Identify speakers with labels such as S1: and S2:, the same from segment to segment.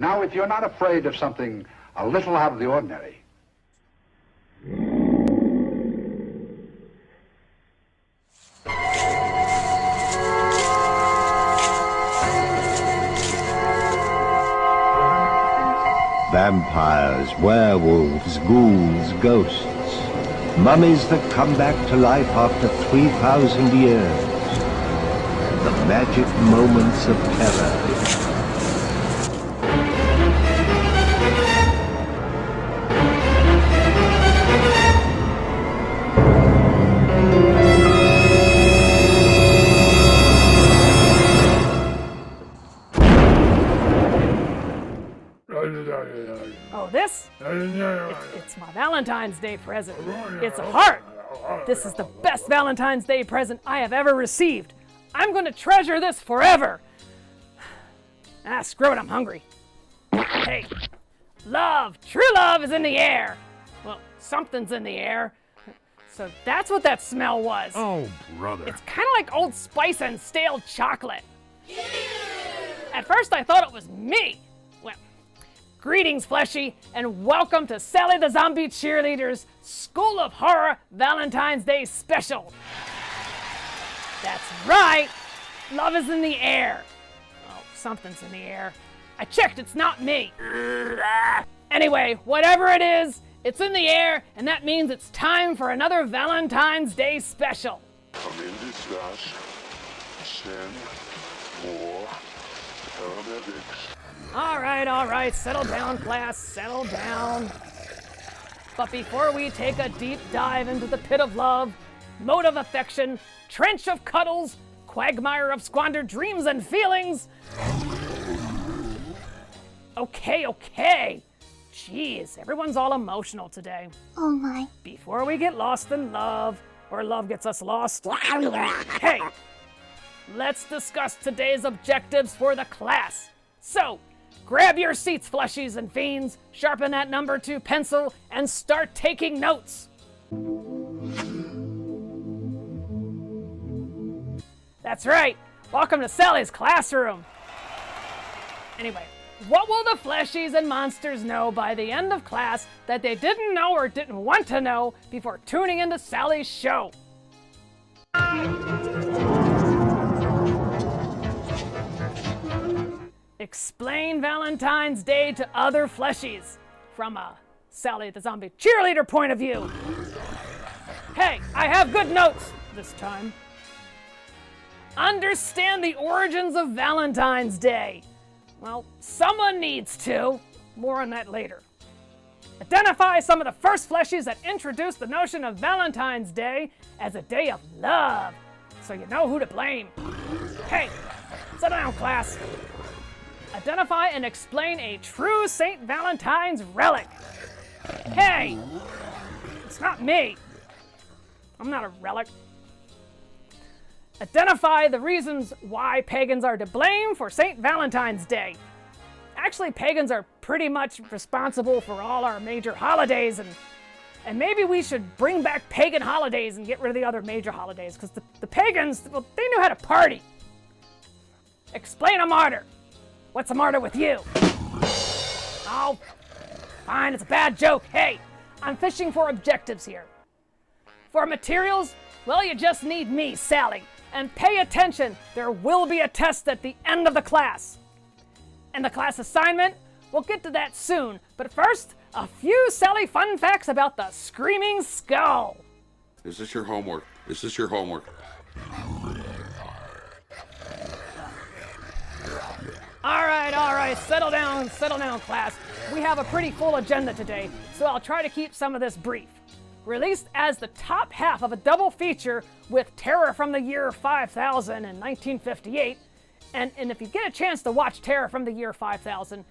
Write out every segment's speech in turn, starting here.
S1: Now, if you're not afraid of something a little out of the ordinary,
S2: vampires, werewolves, ghouls, ghosts, mummies that come back to life after 3,000 years. The magic moments of terror.
S3: Oh, this? It's my Valentine's Day present. It's a heart. This is the best Valentine's Day present I have ever received. I'm going to treasure this forever. Ah, screw it, I'm hungry. Hey, love, true love is in the air. Well, something's in the air. So that's what that smell was.
S4: Oh, brother.
S3: It's kind of like Old Spice and stale chocolate. At first I thought it was me. Well, greetings, Fleshy, and welcome to Sally the Zombie Cheerleader's School of Horror Valentine's Day Special. That's right, love is in the air. Oh, something's in the air. I checked, it's not me. Anyway, whatever it is, it's in the air, and that means it's time for another Valentine's Day special.
S5: Come in discuss. Send more paramedics.
S3: All right, settle down, class, settle down. But before we take a deep dive into the pit of love, moat of affection, trench of cuddles, quagmire of squandered dreams and feelings. Okay. Jeez, everyone's all emotional today.
S6: Oh my.
S3: Before we get lost in love, or love gets us lost, hey, let's discuss today's objectives for the class. So, grab your seats, fleshies and fiends, sharpen that number 2 pencil, and start taking notes. That's right, welcome to Sally's classroom. Anyway, what will the fleshies and monsters know by the end of class that they didn't know or didn't want to know before tuning into Sally's show? Explain Valentine's Day to other fleshies from a Sally the Zombie Cheerleader point of view. Hey, I have good notes this time. Understand the origins of Valentine's Day. Well, someone needs to. More on that later. Identify some of the first fleshies that introduced the notion of Valentine's Day as a day of love, so you know who to blame. Hey, sit down, class. Identify and explain a true St. Valentine's relic. Hey, it's not me. I'm not a relic. Identify the reasons why pagans are to blame for St. Valentine's Day. Actually, pagans are pretty much responsible for all our major holidays, and maybe we should bring back pagan holidays and get rid of the other major holidays, because the pagans, well, they knew how to party. Explain a martyr. What's a martyr with you? Oh, fine, it's a bad joke. Hey, I'm fishing for objectives here. For materials, well, you just need me, Sally. And pay attention, there will be a test at the end of the class. And the class assignment, we'll get to that soon. But first, a few Sally fun facts about the Screaming Skull.
S5: Is this your homework? Is this your homework?
S3: All right, settle down, class. We have a pretty full agenda today, so I'll try to keep some of this brief. Released as the top half of a double feature with Terror from the Year 5000 in 1958, and if you get a chance to watch Terror from the Year 5000,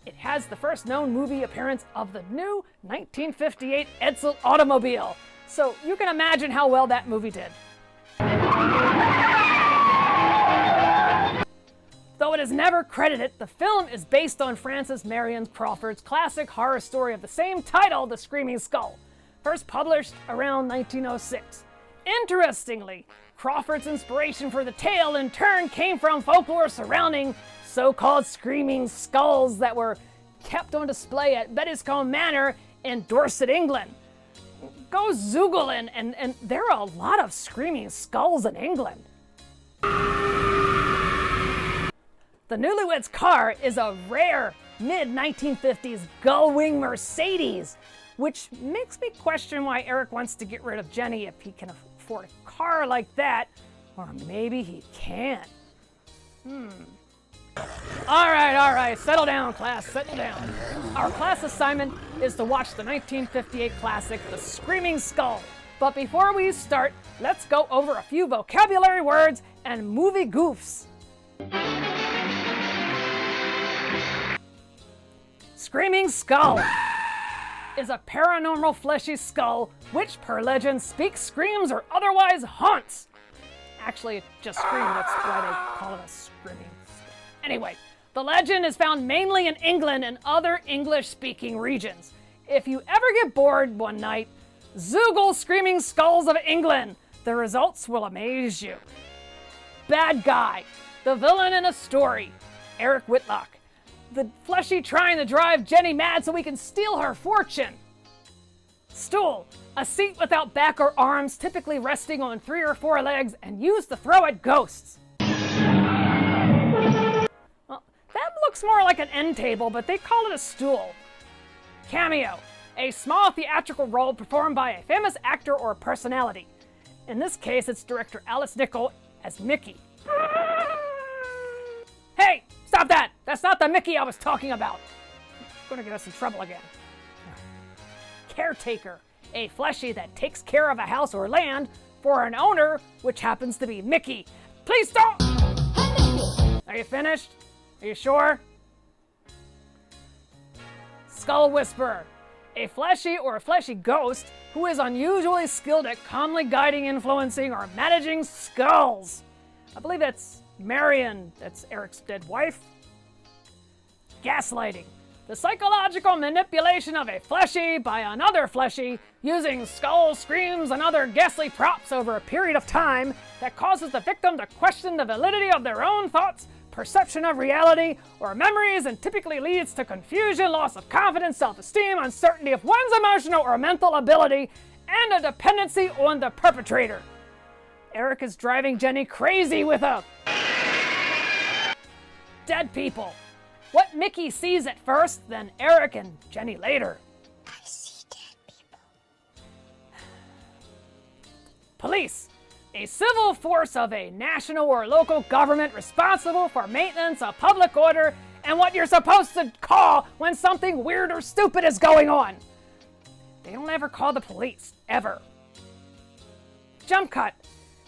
S3: it has the first known movie appearance of the new 1958 Edsel automobile, so you can imagine how well that movie did. Though it is never credited, the film is based on Frances Marion Crawford's classic horror story of the same title, The Screaming Skull, first published around 1906. Interestingly, Crawford's inspiration for the tale in turn came from folklore surrounding so-called screaming skulls that were kept on display at Bettiscombe Manor in Dorset, England. Go Google and there are a lot of screaming skulls in England. The Newlyweds car is a rare mid-1950s gull-wing Mercedes, which makes me question why Eric wants to get rid of Jenni if he can afford a car like that, or maybe he can't. All right, settle down, class, settle down. Our class assignment is to watch the 1958 classic, The Screaming Skull. But before we start, let's go over a few vocabulary words and movie goofs. Screaming Skull is a paranormal fleshy skull which, per legend, speaks, screams, or otherwise haunts. Actually, it just screams, that's why they call it a screaming skull. Anyway, the legend is found mainly in England and other English-speaking regions. If you ever get bored one night, Google Screaming Skulls of England. The results will amaze you. Bad guy, the villain in a story, Eric Whitlock. The fleshy trying to drive Jenni mad so we can steal her fortune. Stool, a seat without back or arms, typically resting on 3 or 4 legs and used to throw at ghosts. Well, that looks more like an end table, but they call it a stool. Cameo, a small theatrical role performed by a famous actor or personality. In this case, it's director Alice Nichol as Mickey. Hey, stop that! That's not the Mickey I was talking about. It's gonna get us in trouble again. Caretaker, a fleshy that takes care of a house or land for an owner, which happens to be Mickey. Please stop! Are you finished? Are you sure? Skull Whisperer, a fleshy or fleshy ghost who is unusually skilled at calmly guiding, influencing, or managing skulls. I believe that's Marion, that's Eric's dead wife. Gaslighting, the psychological manipulation of a fleshy by another fleshy using skulls, screams, and other ghastly props over a period of time that causes the victim to question the validity of their own thoughts, perception of reality, or memories, and typically leads to confusion, loss of confidence, self-esteem, uncertainty of one's emotional or mental ability, and a dependency on the perpetrator. Eric is driving Jenni crazy with a... Dead people. What Mickey sees at first, then Eric and Jenni later.
S4: I see dead people.
S3: Police, a civil force of a national or local government responsible for maintenance of public order and what you're supposed to call when something weird or stupid is going on. They don't ever call the police, ever. Jump cut,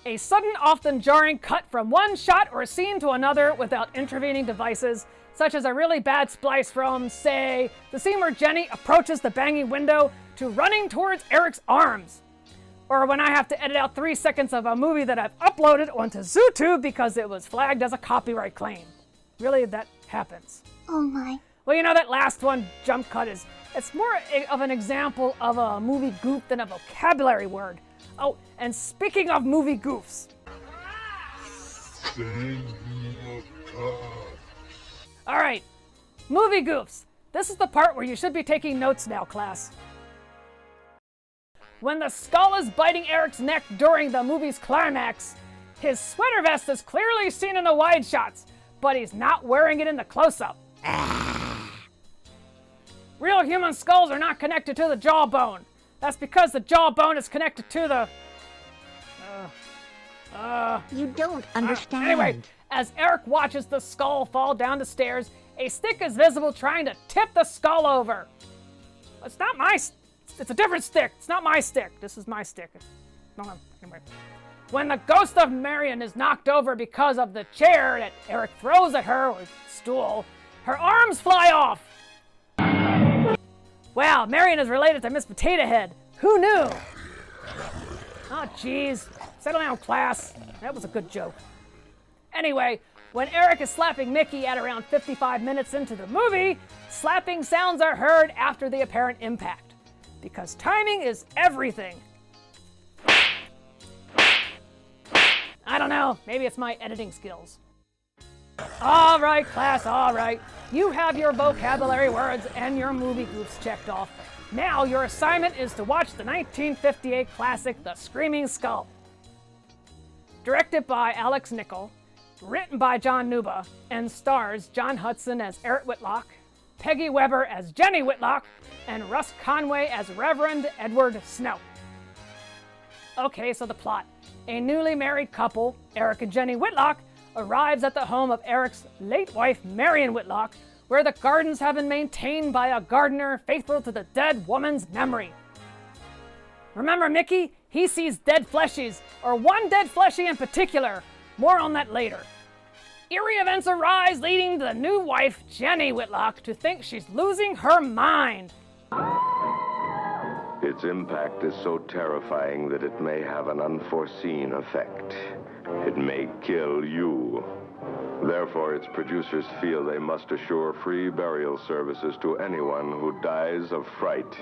S3: a sudden, often jarring cut from one shot or scene to another without intervening devices, such as a really bad splice from, say, the scene where Jenni approaches the banging window to running towards Eric's arms. Or when I have to edit out 3 seconds of a movie that I've uploaded onto ZooTube because it was flagged as a copyright claim. Really, that happens.
S4: Oh my.
S3: Well, you know, that last one, jump cut, it's more of an example of a movie goof than a vocabulary word. Oh, and speaking of movie goofs. All right, movie goofs. This is the part where you should be taking notes now, class. When the skull is biting Eric's neck during the movie's climax, his sweater vest is clearly seen in the wide shots, but he's not wearing it in the close-up. Real human skulls are not connected to the jawbone. That's because the jawbone is connected to the...
S4: You don't understand.
S3: Anyway, as Eric watches the skull fall down the stairs, a stick is visible trying to tip the skull over. It's not my... It's a different stick. It's not my stick. This is my stick. No, anyway. When the ghost of Marion is knocked over because of the chair that Eric throws at her, or stool, her arms fly off. Wow, Marion is related to Miss Potato Head. Who knew? Oh, jeez. Settle down, class. That was a good joke. Anyway, when Eric is slapping Mickey at around 55 minutes into the movie, slapping sounds are heard after the apparent impact. Because timing is everything. I don't know, maybe it's my editing skills. All right, class, all right. You have your vocabulary words and your movie groups checked off. Now your assignment is to watch the 1958 classic, The Screaming Skull. Directed by Alex Nichol, written by John Nuba, and stars John Hudson as Eric Whitlock, Peggy Webber as Jenny Whitlock, and Russ Conway as Reverend Edward Snow. Okay, so the plot. A newly married couple, Eric and Jenny Whitlock, arrives at the home of Eric's late wife, Marion Whitlock, where the gardens have been maintained by a gardener faithful to the dead woman's memory. Remember Mickey? He sees dead fleshies, or one dead fleshie in particular. More on that later. Eerie events arise, leading the new wife, Jenny Whitlock, to think she's losing her mind.
S2: Its impact is so terrifying that it may have an unforeseen effect. It may kill you. Therefore, its producers feel they must assure free burial services to anyone who dies of fright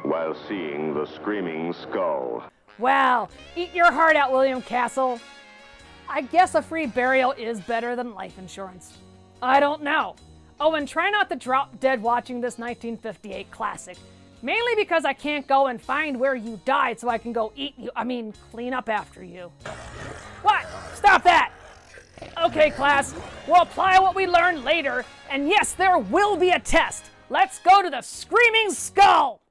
S2: while seeing the Screaming Skull.
S3: Well, eat your heart out, William Castle. I guess a free burial is better than life insurance. I don't know. Oh, and try not to drop dead watching this 1958 classic. Mainly because I can't go and find where you died so I can go clean up after you. What? Stop that! Okay, class, we'll apply what we learned later, and yes, there will be a test. Let's go to the Screaming Skull!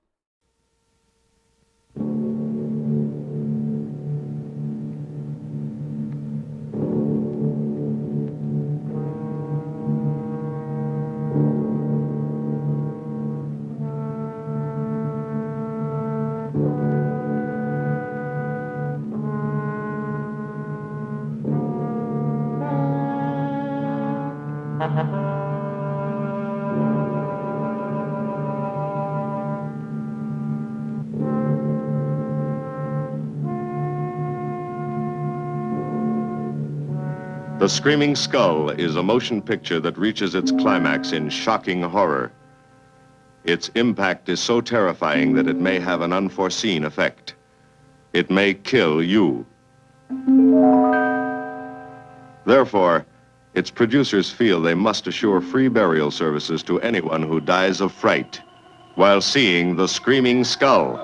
S2: The Screaming Skull is a motion picture that reaches its climax in shocking horror. Its impact is so terrifying that it may have an unforeseen effect. It may kill you. Therefore, its producers feel they must assure free burial services to anyone who dies of fright while seeing the Screaming Skull.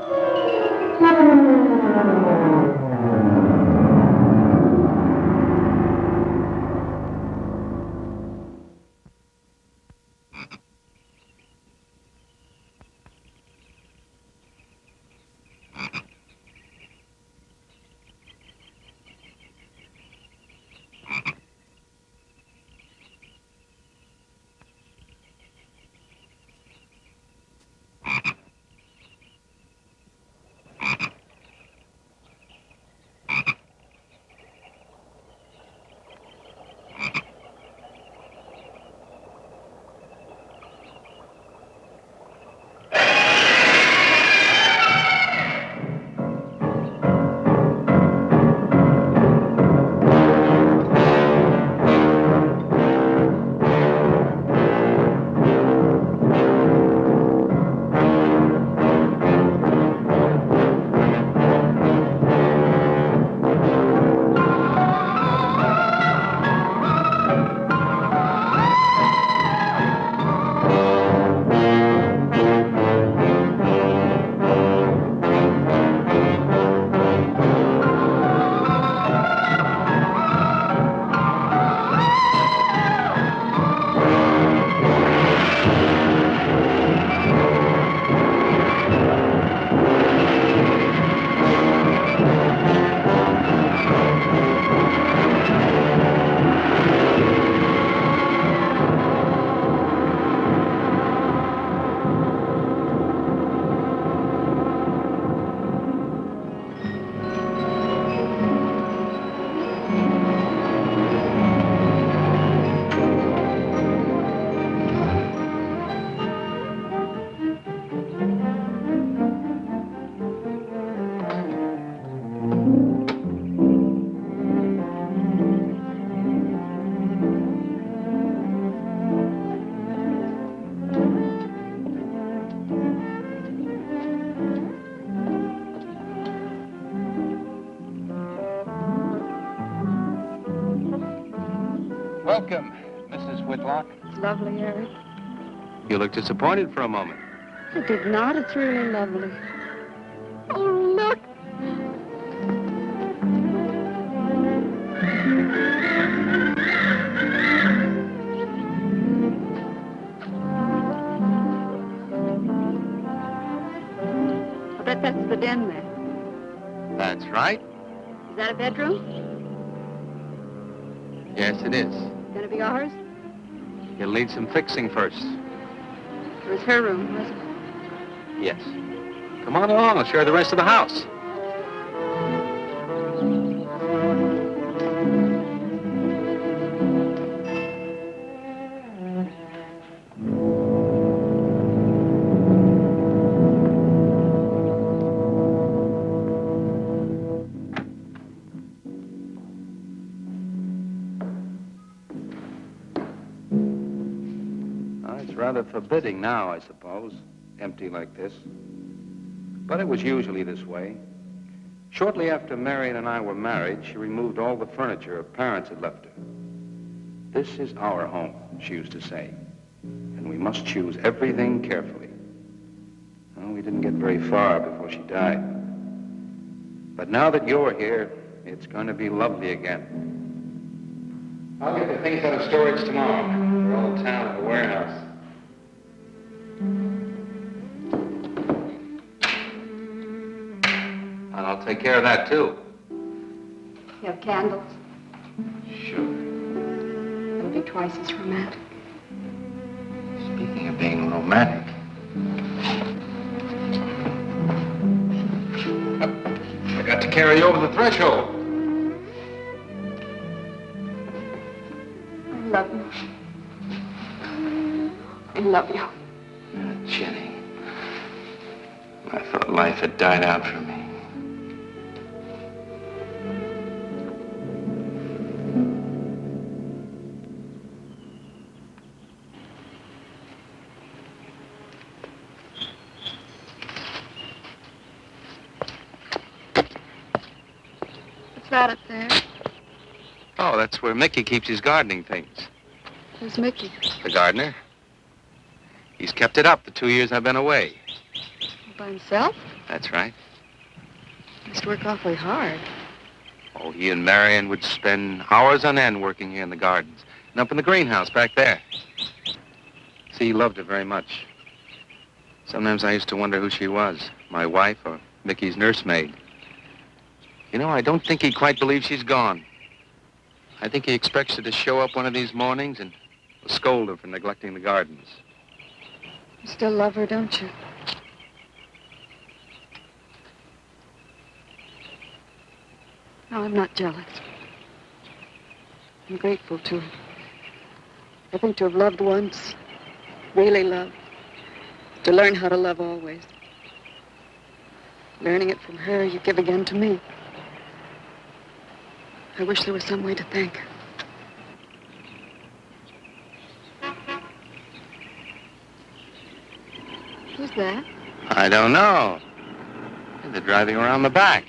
S1: Welcome
S6: Whitlock?
S7: It's lovely, Eric.
S6: You look disappointed for a moment.
S7: I did not. It's really lovely. Oh, look! I bet that's the den there.
S6: That's right.
S7: Is that a bedroom?
S6: Yes, it is.
S7: Gonna be ours?
S6: You'll need some fixing first.
S7: It was her room, wasn't it?
S6: Yes. Come on along, I'll share the rest of the house. It's rather forbidding now, I suppose, empty like this. But it was usually this way. Shortly after Marion and I were married, she removed all the furniture her parents had left her. This is our home, she used to say, and we must choose everything carefully. Well, we didn't get very far before she died. But now that you're here, it's going to be lovely again. I'll get the things out of storage tomorrow. They're all in town at the warehouse. And I'll take care of that, too.
S7: You have candles?
S6: Sure.
S7: It'll be twice as romantic.
S6: Speaking of being romantic. I got to carry you over the threshold.
S7: I love you. I love you.
S6: Jenny, I thought life had died out for me.
S7: What's that up there?
S6: Oh, that's where Mickey keeps his gardening things.
S7: Who's Mickey?
S6: The gardener. He's kept it up the 2 years I've been away.
S7: By himself?
S6: That's right.
S7: He must work awfully hard.
S6: Oh, he and Marion would spend hours on end working here in the gardens and up in the greenhouse back there. See, he loved her very much. Sometimes I used to wonder who she was, my wife or Mickey's nursemaid. You know, I don't think he quite believes she's gone. I think he expects her to show up one of these mornings and scold her for neglecting the gardens.
S7: You still love her, don't you? No, I'm not jealous. I'm grateful to her. I think to have loved once, really loved, to learn how to love always. Learning it from her, you give again to me. I wish there was some way to thank her. Who's that?
S6: I don't know. They're driving around the back.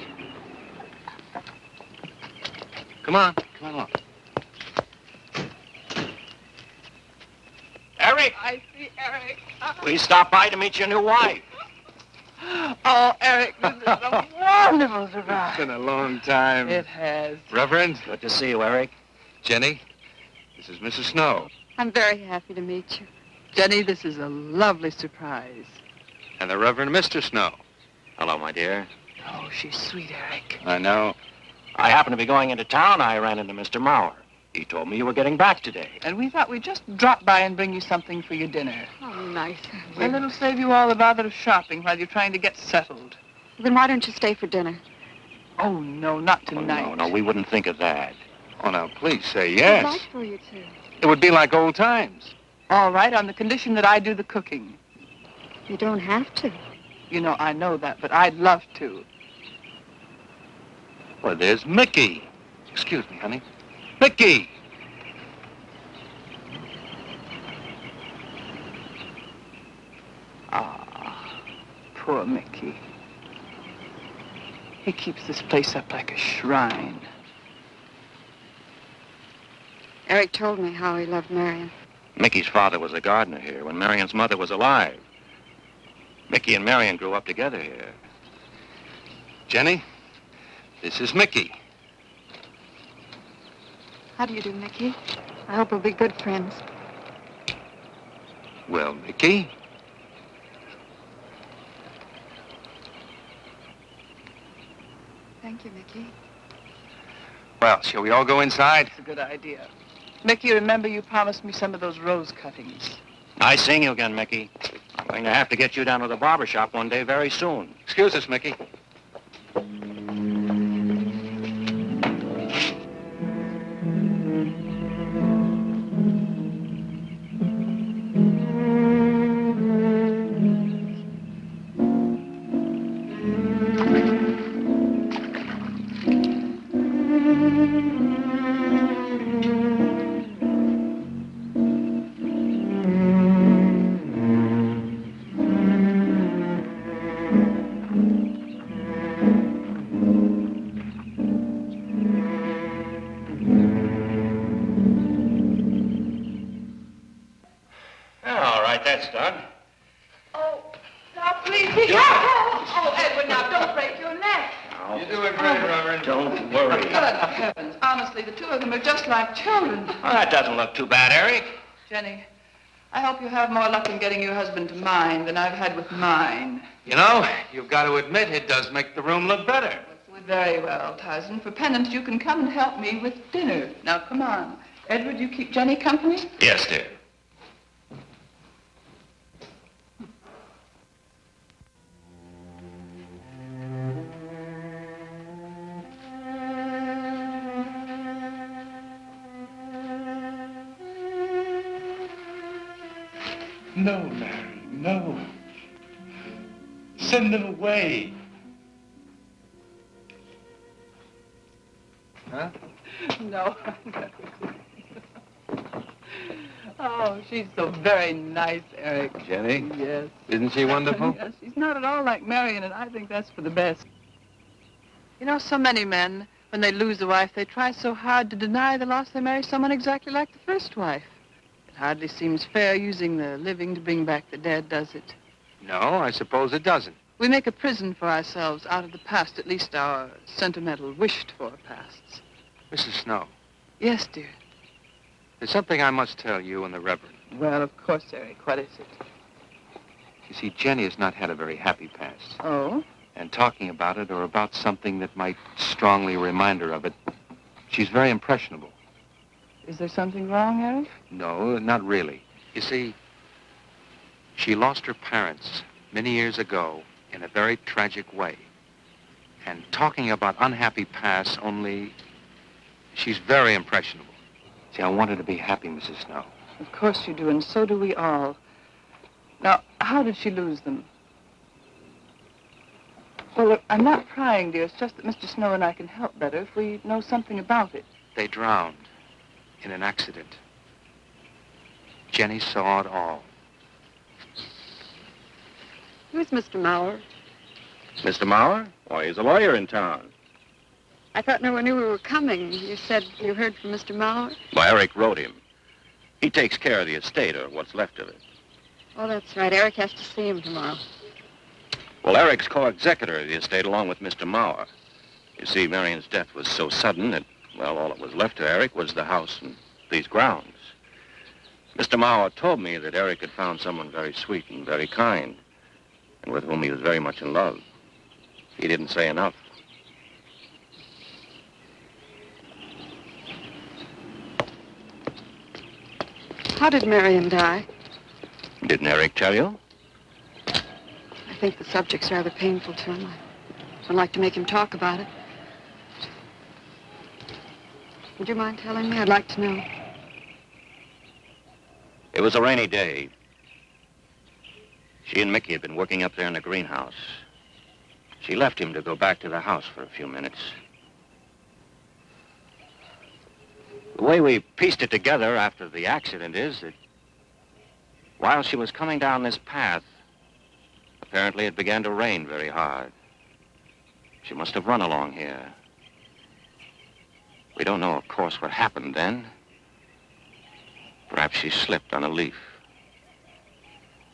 S6: Come on along.
S8: Eric!
S7: I see Eric.
S8: Please stop by to meet your new wife.
S7: Oh, Eric, this is a wonderful surprise.
S6: It's been a long time.
S7: It has.
S6: Reverend.
S8: Good to see you, Eric.
S6: Jenny, this is Mrs. Snow.
S7: I'm very happy to meet you. Jenny, this is a lovely surprise.
S6: And the Reverend Mr. Snow.
S8: Hello, my dear.
S7: Oh, she's sweet, Eric.
S6: I know.
S8: I happened to be going into town. I ran into Mr. Mauer. He told me you were getting back today.
S9: And we thought we'd just drop by and bring you something for your dinner.
S7: Oh, nice.
S9: And it'll save you all the bother of shopping while you're trying to get settled.
S7: Then why don't you stay for dinner?
S9: Oh, no, not tonight.
S8: Oh, no, we wouldn't think of that.
S6: Oh, now, please say
S7: I'd
S6: yes.
S7: like for you to.
S6: It would be like old times.
S9: All right, on the condition that I do the cooking.
S7: You don't have to.
S9: You know, I know that, but I'd love to.
S6: Well, there's Mickey. Excuse me, honey. Mickey!
S9: Ah, poor Mickey. He keeps this place up like a shrine.
S7: Eric told me how he loved Marion.
S8: Mickey's father was a gardener here when Marion's mother was alive. Mickey and Marion grew up together here.
S6: Jenny, this is Mickey.
S7: How do you do, Mickey? I hope we'll be good friends.
S6: Well, Mickey?
S7: Thank you, Mickey.
S6: Well, shall we all go inside?
S9: It's a good idea. Mickey, remember you promised me some of those rose cuttings.
S8: Nice seeing you again, Mickey. I'm going to have to get you down to the barber shop one day very soon.
S6: Excuse us, Mickey.
S8: Too bad, Eric.
S9: Jenny, I hope you have more luck in getting your husband to mine than I've had with mine.
S6: You know, you've got to admit it does make the room look better.
S9: Very well, Hudson. For penance, you can come and help me with dinner. Now, come on. Edward, you keep Jenny company?
S8: Yes, dear.
S10: No, Mary, no. Send them away.
S6: Huh?
S9: No. Oh, she's so very nice, Eric.
S6: Jenny?
S9: Yes.
S6: Isn't she wonderful?
S9: Yes, she's not at all like Marion, and I think that's for the best. You know, so many men, when they lose a wife, they try so hard to deny the loss they marry someone exactly like the first wife. It hardly seems fair using the living to bring back the dead, does it?
S6: No, I suppose it doesn't.
S9: We make a prison for ourselves out of the past, at least our sentimental, wished-for pasts.
S6: Mrs. Snow.
S9: Yes, dear.
S6: There's something I must tell you and the Reverend.
S9: Well, of course, Eric. What is it?
S6: You see, Jenny has not had a very happy past.
S9: Oh?
S6: And talking about it or about something that might strongly remind her of it, she's very impressionable.
S9: Is there something wrong, Eric?
S6: No, not really. You see, she lost her parents many years ago in a very tragic way. And talking about unhappy pasts only, she's very impressionable. See, I want her to be happy, Mrs. Snow.
S9: Of course you do, and so do we all. Now, how did she lose them? Well, look, I'm not prying, dear. It's just that Mr. Snow and I can help better if we know something about it.
S6: They drowned in an accident. Jenny saw it all.
S7: Who's Mr. Mauer?
S8: Mr. Mauer? Why, he's a lawyer in town.
S7: I thought no one knew we were coming. You said you heard from Mr. Mauer?
S8: Well, Eric wrote him. He takes care of the estate, or what's left of it.
S7: Oh, that's right. Eric has to see him tomorrow.
S8: Well, Eric's co-executor of the estate along with Mr. Mauer. You see, Marion's death was so sudden that, well, all that was left to Eric was the house and these grounds. Mr. Mauer told me that Eric had found someone very sweet and very kind, and with whom he was very much in love. He didn't say enough.
S7: How did Marion die?
S8: Didn't Eric tell you?
S7: I think the subject's rather painful to him. I don't like to make him talk about it. Would you mind telling me? I'd like to know.
S8: It was a rainy day. She and Mickey had been working up there in the greenhouse. She left him to go back to the house for a few minutes. The way we pieced it together after the accident is that while she was coming down this path, apparently it began to rain very hard. She must have run along here. We don't know, of course, what happened then. Perhaps she slipped on a leaf.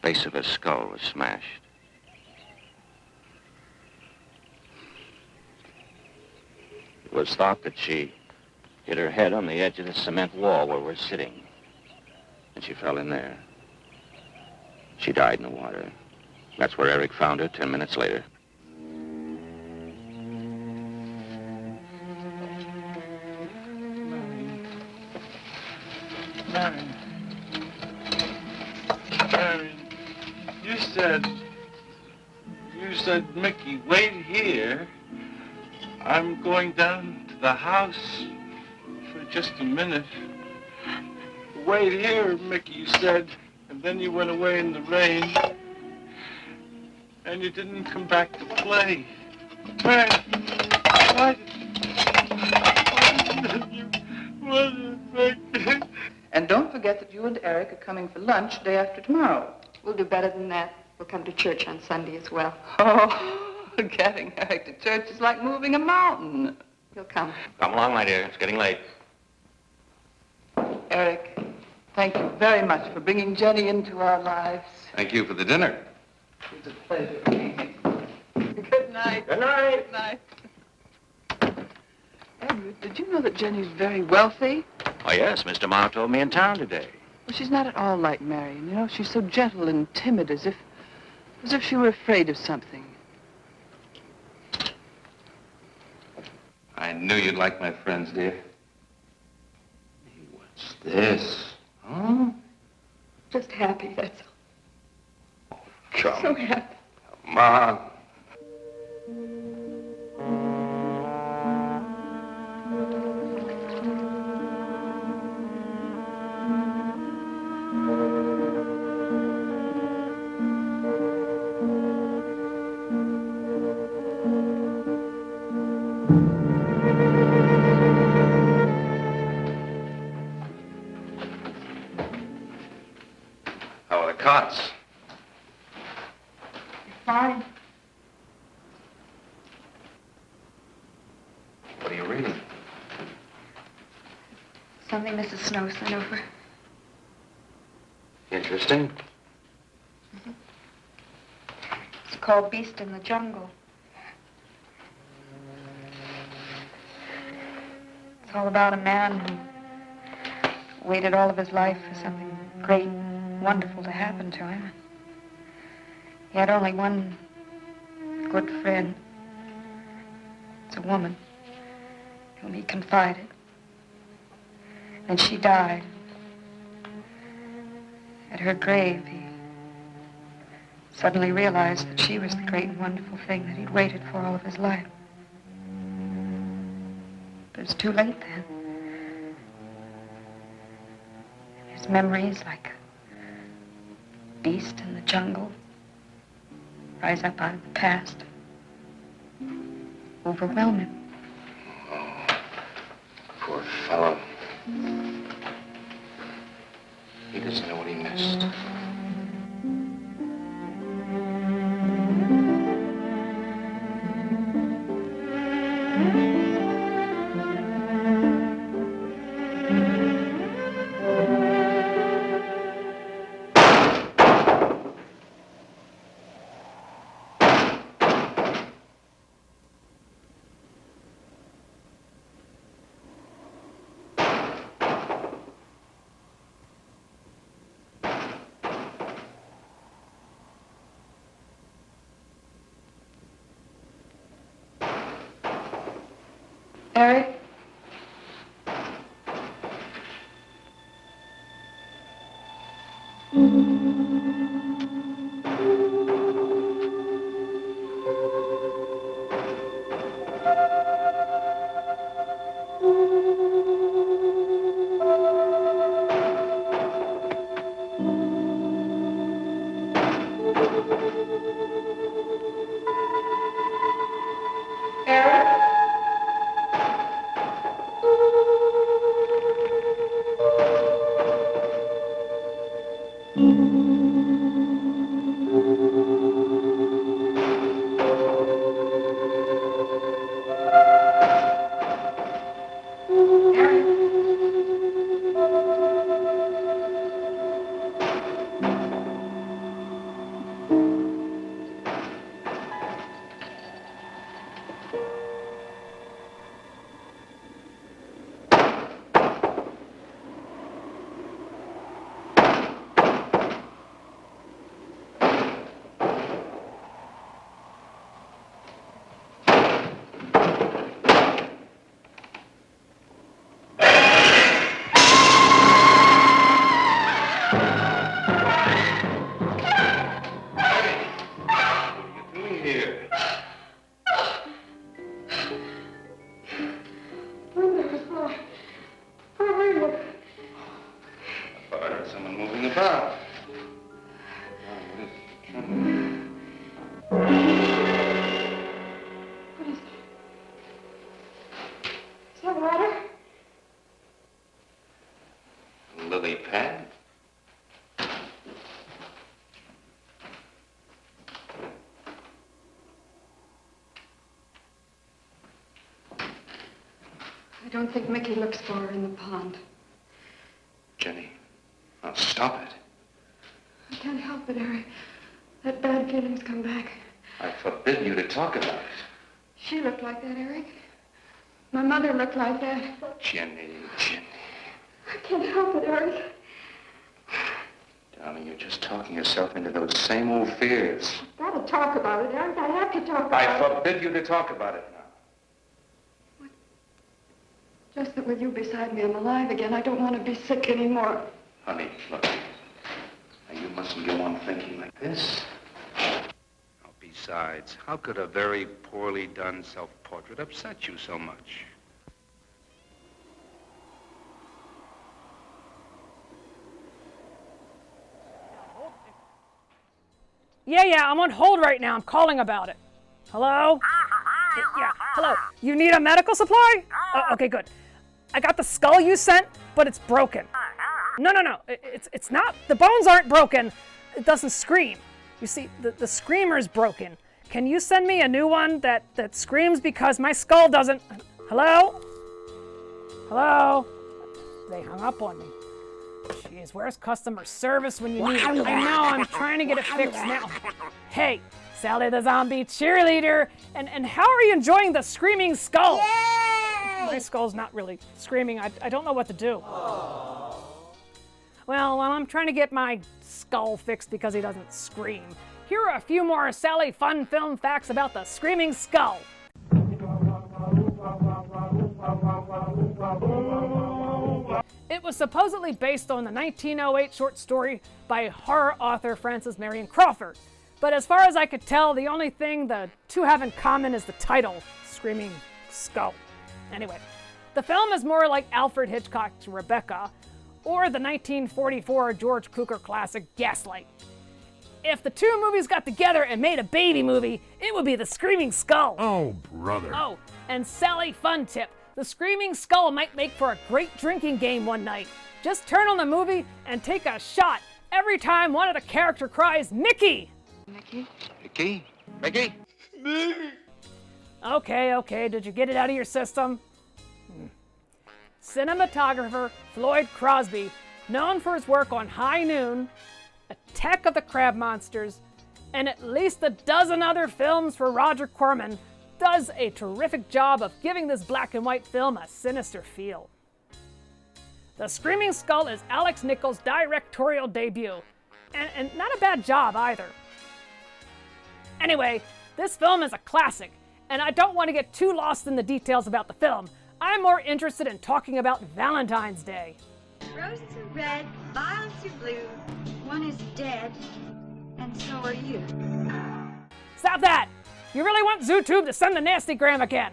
S8: Base of her skull was smashed. It was thought that she hit her head on the edge of the cement wall where we're sitting. And she fell in there. She died in the water. That's where Eric found her 10 minutes later.
S10: Marion. You said, Mickey, wait here. I'm going down to the house for just a minute. Wait here, Mickey, you said. And then you went away in the rain. And you didn't come back to play. Why did you...
S9: And don't forget that you and Eric are coming for lunch day after tomorrow.
S7: We'll do better than that. We'll come to church on Sunday as well.
S9: Oh, getting Eric to church is like moving a mountain.
S7: He'll come.
S8: Come along, my dear. It's getting late.
S9: Eric, thank you very much for bringing Jenny into our lives.
S6: Thank you for the dinner.
S9: It was a pleasure. Good night.
S8: Good night.
S9: Good night. Edward, did you know that Jenny's very wealthy?
S8: Oh, yes. Mr. Mao told me in town today.
S9: Well, she's not at all like Marion. You know, she's so gentle and timid, as if she were afraid of something.
S6: I knew you'd like my friends, dear. Hey, what's this? Huh?
S7: Just happy, that's all.
S6: Come.
S7: So happy.
S6: Come on. How are the cots?
S7: Fine.
S6: What are you reading?
S7: Something Mrs. Snow sent over.
S6: Interesting.
S7: It's called Beast in the Jungle. It's all about a man who waited all of his life for something great, wonderful to happen to him. He had only one good friend. It's a woman whom he confided. And she died. At her grave, he suddenly realized that she was the great and wonderful thing that he'd waited for all of his life. But it was too late then. His memories, like a beast in the jungle, rise up out of the past, overwhelm him.
S6: Oh, poor fellow. He doesn't know what he missed.
S7: Eric? I don't think Mickey looks for her in the pond.
S6: Jenny, now stop it.
S7: I can't help it, Eric. That bad feeling's come back.
S6: I forbid you to talk about it.
S7: She looked like that, Eric. My mother looked like that.
S6: Jenny.
S7: I can't help it, Eric.
S6: Darling, you're just talking yourself into those same old fears.
S7: I've got to talk about it, Eric. I have to talk about it.
S6: I forbid you to talk about it now.
S7: What? Just that with you beside me, I'm alive again. I don't want to be sick anymore.
S6: Honey, look. Now, you mustn't go on thinking like this. Oh, besides, how could a very poorly done self-portrait upset you so much?
S3: Yeah, I'm on hold right now. I'm calling about it. Hello? Yeah, hello. You need a medical supply? Okay, good. I got the skull you sent, but it's broken. No. It's not. The bones aren't broken. It doesn't scream. You see, the screamer's broken. Can you send me a new one that screams because my skull doesn't... Hello? Hello? They hung up on me. Jeez, where's customer service when you need it? I know, I'm trying to get it fixed now. Hey, Sally the Zombie Cheerleader, and how are you enjoying the screaming skull? Yay! My skull's not really screaming. I don't know what to do. Well, I'm trying to get my skull fixed because he doesn't scream. Here are a few more Sally fun film facts about the screaming skull. It was supposedly based on the 1908 short story by horror author Frances Marion Crawford. But as far as I could tell, the only thing the two have in common is the title, Screaming Skull. Anyway, the film is more like Alfred Hitchcock's Rebecca or the 1944 George Cukor classic Gaslight. If the two movies got together and made a baby movie, it would be The Screaming Skull.
S11: Oh, brother.
S3: Oh, and Sally fun tip. The Screaming Skull might make for a great drinking game one night. Just turn on the movie and take a shot every time one of the characters cries, Mickey!
S7: Mickey?
S6: Mickey? Mickey?
S3: Okay, did you get it out of your system? Cinematographer Floyd Crosby, known for his work on High Noon, Attack of the Crab Monsters, and at least a dozen other films for Roger Corman, does a terrific job of giving this black and white film a sinister feel. The Screaming Skull is Alex Nichols' directorial debut, and not a bad job either. Anyway, this film is a classic, and I don't want to get too lost in the details about the film. I'm more interested in talking about Valentine's Day.
S4: Roses are red, violets are blue. One is dead, and so are you.
S3: Stop that! You really want ZooTube to send the nastygram again?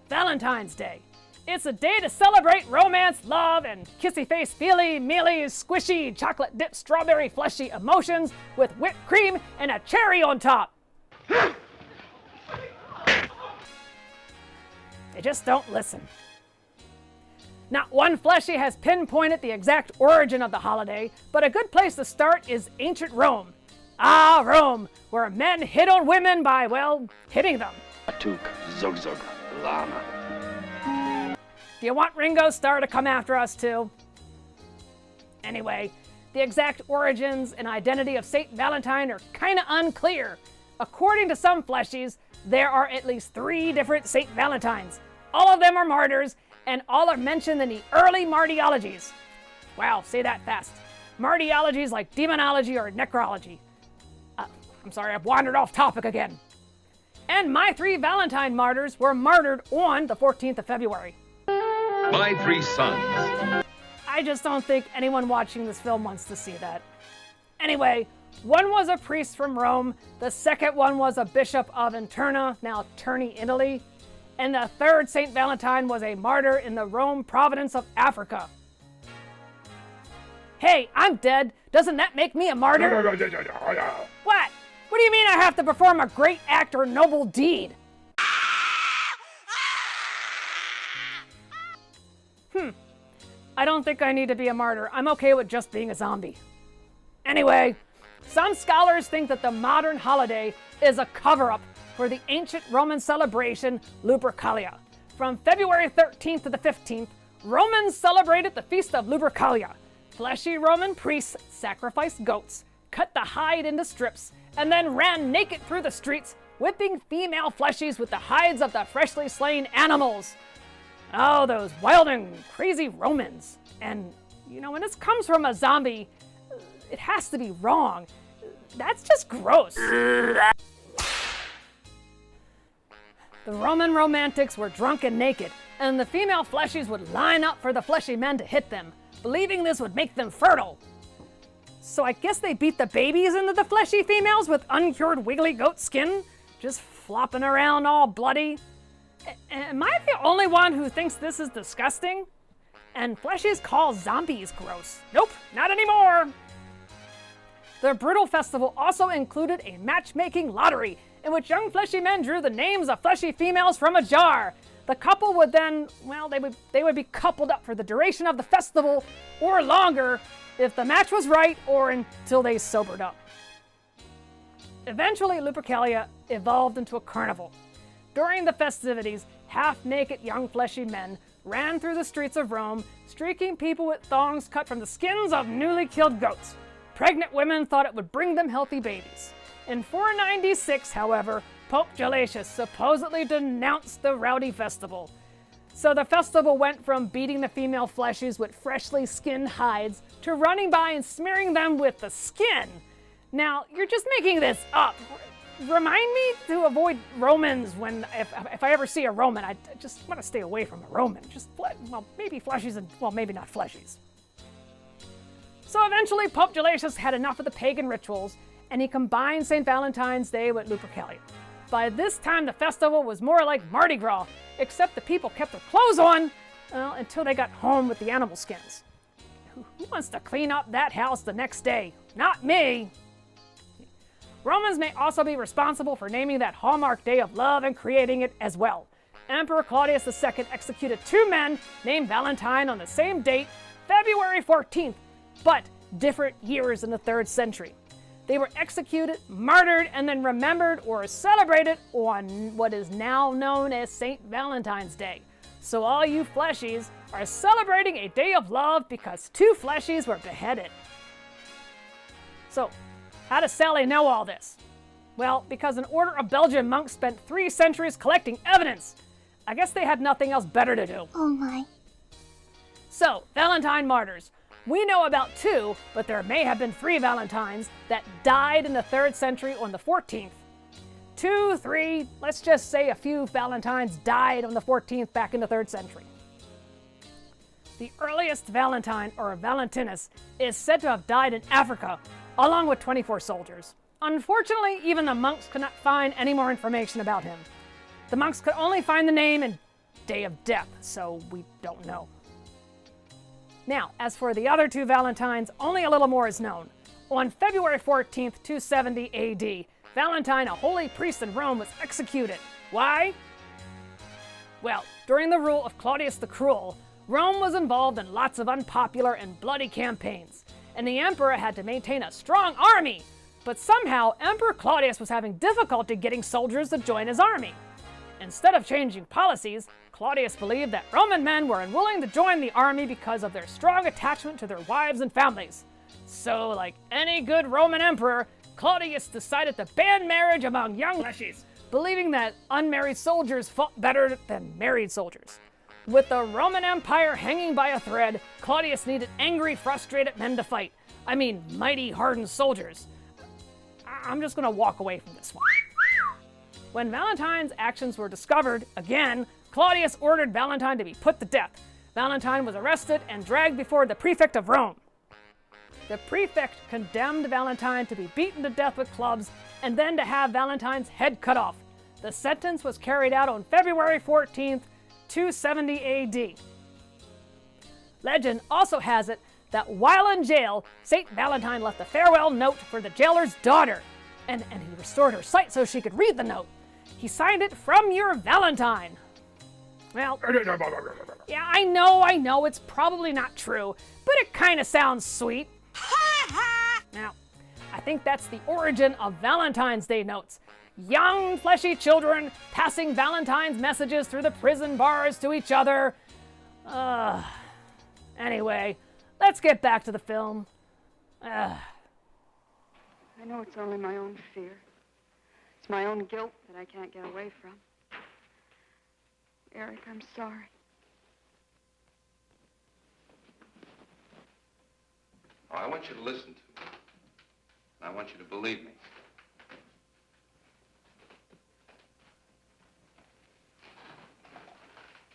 S3: Valentine's Day. It's a day to celebrate romance, love, and kissy-face, feely, mealy, squishy, chocolate-dipped strawberry fleshy emotions with whipped cream and a cherry on top. They just don't listen. Not one fleshy has pinpointed the exact origin of the holiday, but a good place to start is ancient Rome. Ah, Rome, where men hit on women by, well, hitting them.
S11: Atuk, zog, lama.
S3: Do you want Ringo Starr to come after us too? Anyway, the exact origins and identity of St. Valentine are kinda unclear. According to some fleshies, there are at least 3 different St. Valentines. All of them are martyrs, and all are mentioned in the early martyrologies. Wow, say that fast. Martyrologies like demonology or necrology. I'm sorry, I've wandered off topic again. And my 3 Valentine martyrs were martyred on the 14th of February.
S11: My 3 sons.
S3: I just don't think anyone watching this film wants to see that. Anyway, one was a priest from Rome, the second one was a bishop of Interna, now Terni, Italy, and the third St. Valentine was a martyr in the Rome province of Africa. Hey, I'm dead. Doesn't that make me a martyr? What? What do you mean I have to perform a great act or noble deed? I don't think I need to be a martyr. I'm okay with just being a zombie. Anyway, some scholars think that the modern holiday is a cover-up for the ancient Roman celebration Lupercalia. From February 13th to the 15th, Romans celebrated the Feast of Lupercalia. Fleshy Roman priests sacrificed goats, cut the hide into strips, and then ran naked through the streets, whipping female fleshies with the hides of the freshly slain animals. Oh, those wild and crazy Romans. And, when this comes from a zombie, it has to be wrong. That's just gross. The Roman romantics were drunk and naked, and the female fleshies would line up for the fleshy men to hit them, believing this would make them fertile. So I guess they beat the babies into the fleshy females with uncured wiggly goat skin, just flopping around all bloody. Am I the only one who thinks this is disgusting? And fleshies call zombies gross. Nope, not anymore. The brutal festival also included a matchmaking lottery in which young fleshy men drew the names of fleshy females from a jar. The couple would then, they would be coupled up for the duration of the festival or longer if the match was right or until they sobered up. Eventually, Lupercalia evolved into a carnival. During the festivities, half-naked young fleshy men ran through the streets of Rome, streaking people with thongs cut from the skins of newly killed goats. Pregnant women thought it would bring them healthy babies. In 496, however, Pope Gelasius supposedly denounced the rowdy festival. So the festival went from beating the female fleshies with freshly skinned hides to running by and smearing them with the skin. Now, you're just making this up. Remind me to avoid Romans if I ever see a Roman. I just want to stay away from a Roman. Maybe fleshies and, maybe not fleshies. So eventually, Pope Gelasius had enough of the pagan rituals, and he combined St. Valentine's Day with Lupercalia. By this time, the festival was more like Mardi Gras, except the people kept their clothes on until they got home with the animal skins. Who wants to clean up that house the next day? Not me! Romans may also be responsible for naming that hallmark day of love and creating it as well. Emperor Claudius II executed 2 men named Valentine on the same date, February 14th, but different years in the 3rd century. They were executed, martyred, and then remembered or celebrated on what is now known as St. Valentine's Day. So all you fleshies are celebrating a day of love because 2 fleshies were beheaded. So, how does Sally know all this? Well, because an order of Belgian monks spent 3 centuries collecting evidence. I guess they had nothing else better to do.
S12: Oh my.
S3: So, Valentine martyrs. We know about 2, but there may have been 3 Valentines that died in the 3rd century on the 14th. 2, 3, let's just say a few Valentines died on the 14th back in the 3rd century. The earliest Valentine, or Valentinus, is said to have died in Africa, along with 24 soldiers. Unfortunately, even the monks could not find any more information about him. The monks could only find the name and day of death, so we don't know. Now, as for the other 2 Valentines, only a little more is known. On February 14th, 270 AD, Valentine, a holy priest in Rome, was executed. Why? Well, during the rule of Claudius the Cruel, Rome was involved in lots of unpopular and bloody campaigns, and the emperor had to maintain a strong army. But somehow, Emperor Claudius was having difficulty getting soldiers to join his army. Instead of changing policies, Claudius believed that Roman men were unwilling to join the army because of their strong attachment to their wives and families. So, like any good Roman emperor, Claudius decided to ban marriage among young fleshies, believing that unmarried soldiers fought better than married soldiers. With the Roman Empire hanging by a thread, Claudius needed angry, frustrated men to fight. I mean, mighty, hardened soldiers. I'm just gonna walk away from this one. When Valentine's actions were discovered, again, Claudius ordered Valentine to be put to death. Valentine was arrested and dragged before the prefect of Rome. The prefect condemned Valentine to be beaten to death with clubs and then to have Valentine's head cut off. The sentence was carried out on February 14th, 270 AD. Legend also has it that while in jail, St. Valentine left a farewell note for the jailer's daughter, and he restored her sight so she could read the note. He signed it, "From your Valentine." Well, yeah, I know, it's probably not true, but it kind of sounds sweet. Now, I think that's the origin of Valentine's Day notes. Young, fleshy children passing Valentine's messages through the prison bars to each other. Anyway, let's get back to the film.
S7: I know it's only my own fear. It's my own guilt that I can't get away from. Eric, I'm sorry.
S6: Oh, I want you to listen to me. And I want you to believe me.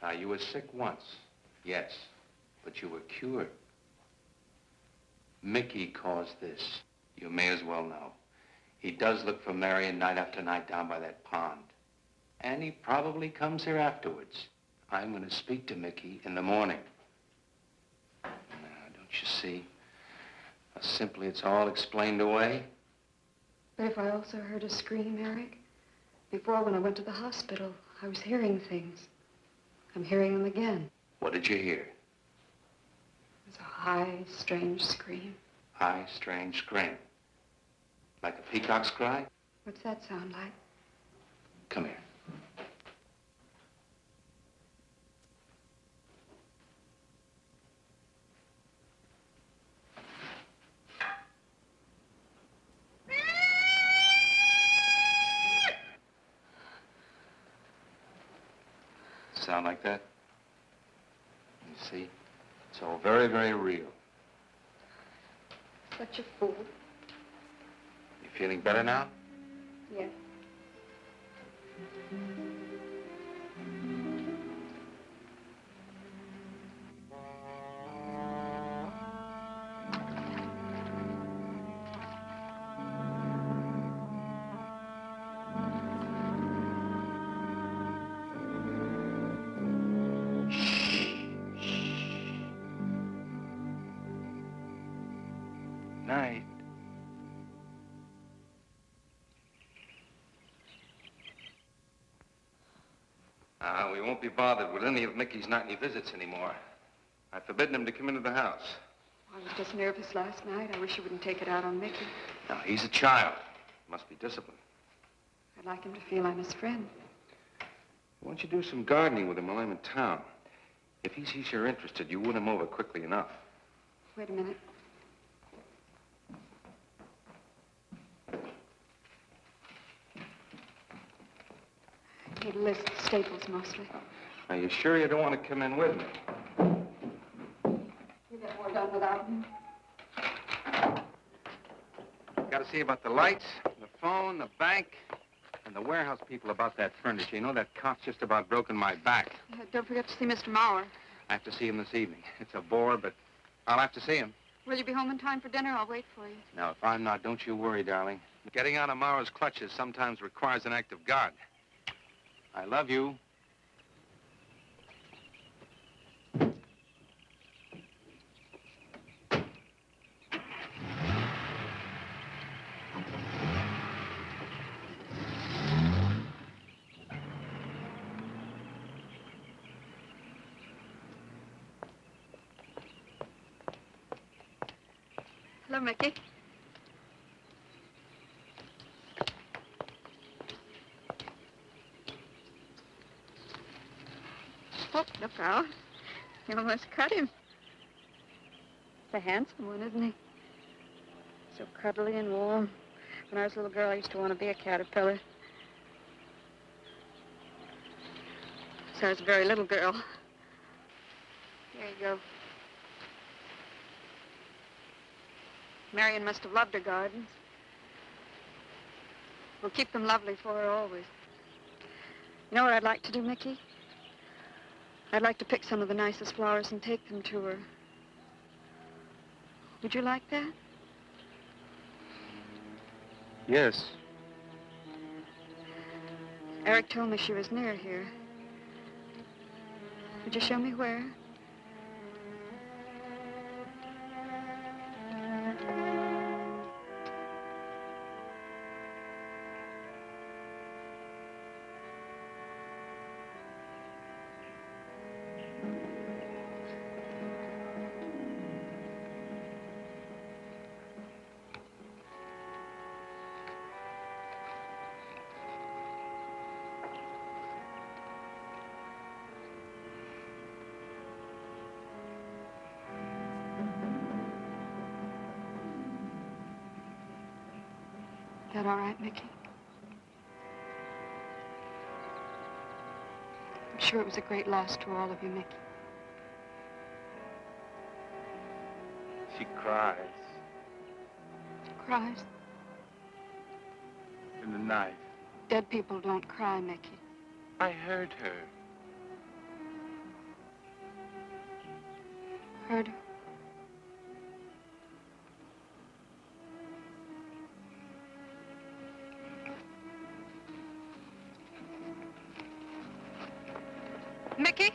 S6: Now, you were sick once, yes, but you were cured. Mickey caused this. You may as well know. He does look for Marion night after night down by that pond. And he probably comes here afterwards. I'm going to speak to Mickey in the morning. Now, don't you see? Simply, it's all explained away.
S7: But if I also heard a scream, Eric, before when I went to the hospital, I was hearing things. I'm hearing them again.
S6: What did you hear?
S7: It was a high, strange scream.
S6: High, strange scream. Like a peacock's cry?
S7: What's that sound like?
S6: Come here. Sound like that? You see? It's all very, very real.
S7: Such a fool.
S6: You feeling better now?
S7: Yes.
S6: Night. We won't be bothered with any of Mickey's nightly visits anymore. I've forbidden him to come into the house.
S7: I was just nervous last night. I wish you wouldn't take it out on Mickey.
S6: Now, he's a child. Must be disciplined.
S7: I'd like him to feel I'm his friend.
S6: Why don't you do some gardening with him while I'm in town? If he sees you're interested, you win him over quickly enough.
S7: Wait a minute. I need a list of staples mostly.
S6: Are you sure you don't want to come in with me?
S7: You get more done without me.
S6: Got to see about the lights, the phone, the bank, and the warehouse people about that furniture. You know, that cop's just about broken my back.
S7: Don't forget to see Mr. Mauer.
S6: I have to see him this evening. It's a bore, but I'll have to see him.
S7: Will you be home in time for dinner? I'll wait for you.
S6: Now, if I'm not, don't you worry, darling. Getting out of Mauer's clutches sometimes requires an act of God. I love you.
S7: Hello, Mickey. Oh, look out. You almost cut him. It's a handsome one, isn't he? So cuddly and warm. When I was a little girl, I used to want to be a caterpillar. So I was a very little girl. Here you go. Marion must have loved her gardens. We'll keep them lovely for her always. You know what I'd like to do, Mickey? I'd like to pick some of the nicest flowers and take them to her. Would you like that?
S6: Yes.
S7: Eric told me she was near here. Would you show me where? that all right, Mickey? I'm sure it was a great loss to all of you, Mickey.
S10: She cries
S7: Cries?
S10: in the night.
S7: Dead people don't cry, Mickey.
S10: I heard her.
S7: Heard her? Mickey?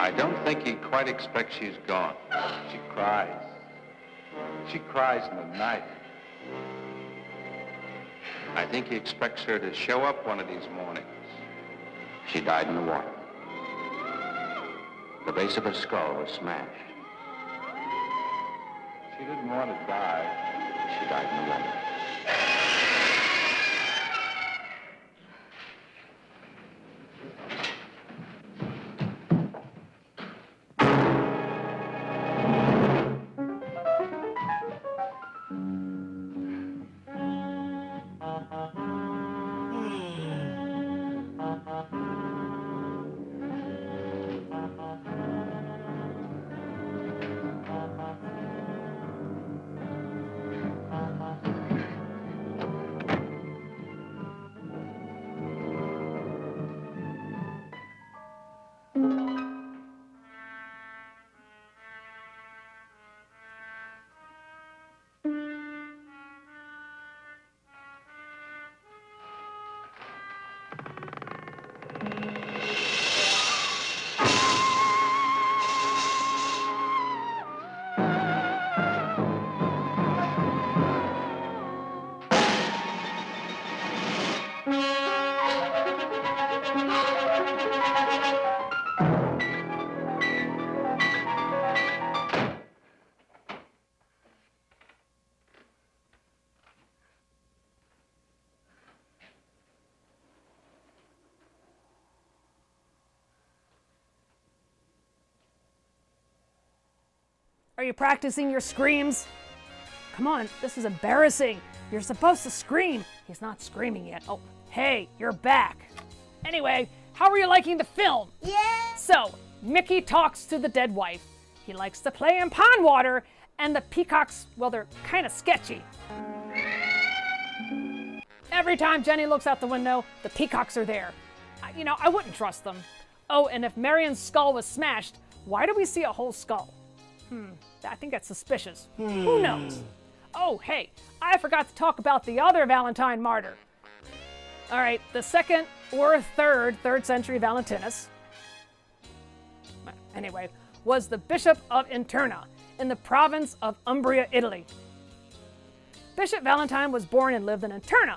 S6: I don't think he quite expects she's gone.
S10: She cries. She cries in the night.
S6: I think he expects her to show up one of these mornings. She died in the water. The base of her skull was smashed.
S10: She didn't want to die.
S6: She died in the water.
S3: Are you practicing your screams? Come on, this is embarrassing. You're supposed to scream. He's not screaming yet. Oh, hey, you're back. Anyway, how are you liking the film?
S12: Yeah.
S3: So, Mickey talks to the dead wife. He likes to play in pond water, and the peacocks, well, they're kind of sketchy. Every time Jenny looks out the window, the peacocks are there. You know, I wouldn't trust them. Oh, and if Marion's skull was smashed, why do we see a whole skull? I think that's suspicious. Who knows? Oh, hey, I forgot to talk about the other Valentine martyr. All right, the second or third century Valentinus, anyway, was the Bishop of Interna in the province of Umbria, Italy. Bishop Valentine was born and lived in Interna,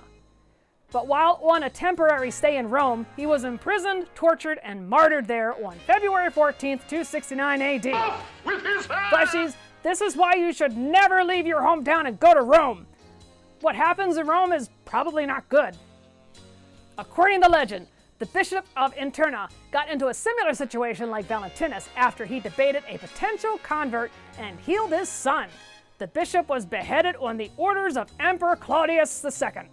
S3: but while on a temporary stay in Rome, he was imprisoned, tortured, and martyred there on February 14th, 269 AD.
S11: With his hand!
S3: Fleshies, this is why you should never leave your hometown and go to Rome. What happens in Rome is probably not good. According to legend, the Bishop of Interna got into a similar situation like Valentinus after he debated a potential convert and healed his son. The bishop was beheaded on the orders of Emperor Claudius II.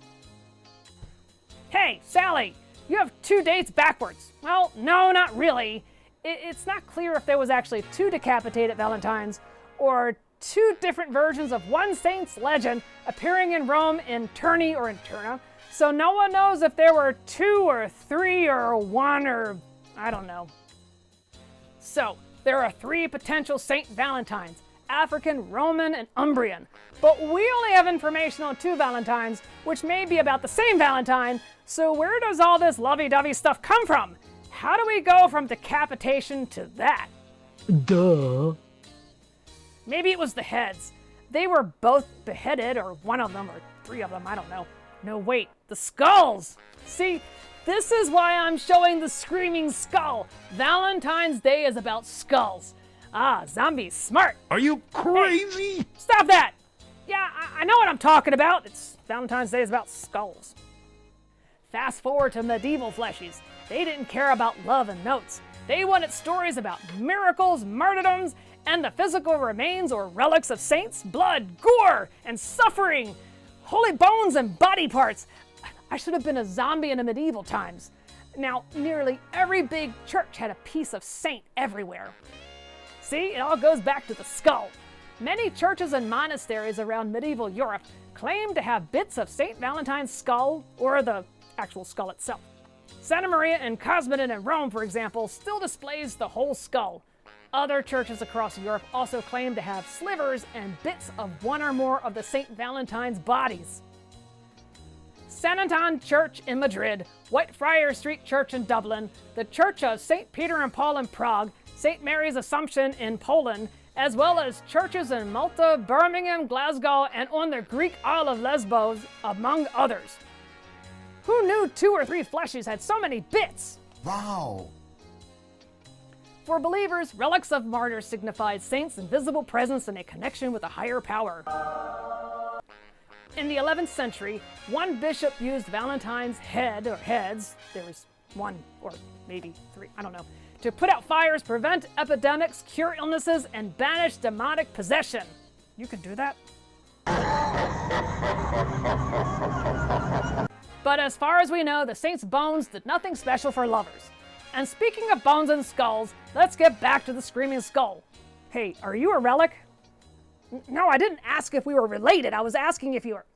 S3: Hey, Sally, you have 2 dates backwards. Well, no, not really. It's not clear if there was actually 2 decapitated Valentines or 2 different versions of one saint's legend appearing in Rome in Terni or Interna. So no one knows if there were 2 or 3 or 1 or I don't know. So there are 3 potential Saint Valentines, African, Roman, and Umbrian. But we only have information on 2 Valentines, which may be about the same Valentine. So where does all this lovey-dovey stuff come from? How do we go from decapitation to that?
S12: Duh.
S3: Maybe it was the heads. They were both beheaded, or one of them, or 3 of them, I don't know. No, wait, the skulls! See, this is why I'm showing the screaming skull. Valentine's Day is about skulls. Ah, zombies, smart.
S11: Are you crazy?
S3: Hey, stop that! Yeah, I know what I'm talking about. It's Valentine's Day is about skulls. Fast forward to medieval fleshies. They didn't care about love and notes. They wanted stories about miracles, martyrdoms, and the physical remains or relics of saints, blood, gore, and suffering. Holy bones and body parts. I should have been a zombie in the medieval times. Now, nearly every big church had a piece of saint everywhere. See, it all goes back to the skull. Many churches and monasteries around medieval Europe claim to have bits of St. Valentine's skull, or the actual skull itself. Santa Maria and Cosmedin in Rome, for example, still displays the whole skull. Other churches across Europe also claim to have slivers and bits of one or more of the St. Valentine's bodies. San Anton Church in Madrid, Whitefriars Street Church in Dublin, the Church of St. Peter and Paul in Prague, St. Mary's Assumption in Poland, as well as churches in Malta, Birmingham, Glasgow, and on the Greek Isle of Lesbos, among others. Who knew 2 or 3 fleshies had so many bits?
S12: Wow.
S3: For believers, relics of martyrs signified saints' invisible presence and a connection with a higher power. In the 11th century, one bishop used Valentine's head, or heads, there was 1 or maybe 3, I don't know, to put out fires, prevent epidemics, cure illnesses, and banish demonic possession. You can do that? But as far as we know, the saint's bones did nothing special for lovers. And speaking of bones and skulls, let's get back to the screaming skull. Hey, are you a relic? No, I didn't ask if we were related. I was asking if you were...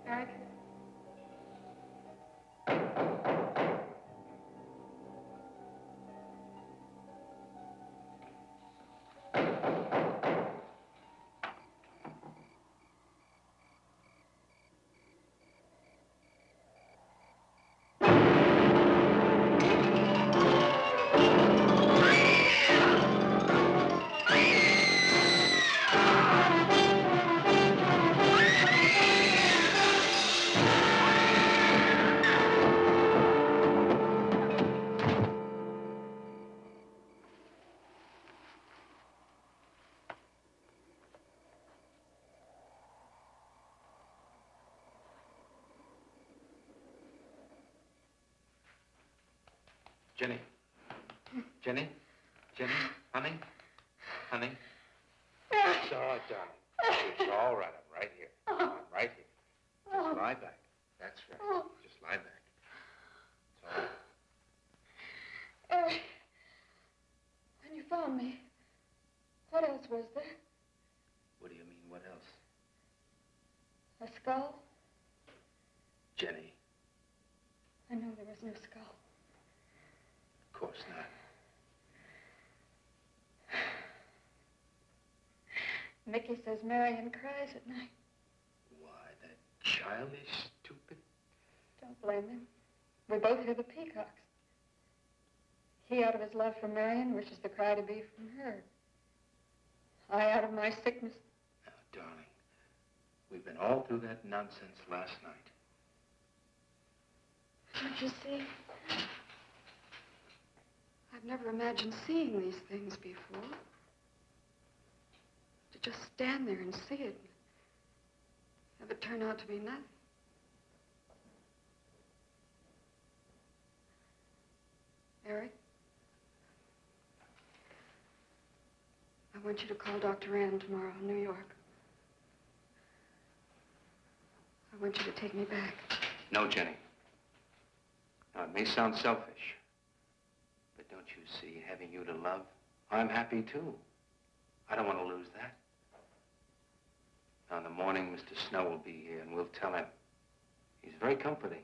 S7: Eric?
S6: Jenny. Jenny? Jenny? Honey? Honey? It's all right, darling. It's all right. I'm right here. I'm right here. Just lie back. That's right. Just lie back. It's all right.
S7: Eric, when you found me, what else was there?
S6: What do you mean, what else?
S7: A skull?
S6: Jenny.
S7: I know there was no skull.
S6: Of course not.
S7: Mickey says Marion cries at night.
S6: Why, that childish, stupid...
S7: Don't blame him. We both hear the peacocks. He, out of his love for Marion, wishes the cry to be from her. I, out of my sickness.
S6: Now, darling, we've been all through that nonsense last night.
S7: Don't you see? I've never imagined seeing these things before. To just stand there and see it. Have it turn out to be nothing. Eric? I want you to call Dr. Ann tomorrow in New York. I want you to take me back.
S6: No, Jenny. Now, it may sound selfish, but don't you see, having you to love, I'm happy too. I don't want to lose that. Now, in the morning, Mr. Snow will be here, and we'll tell him. He's very comforting.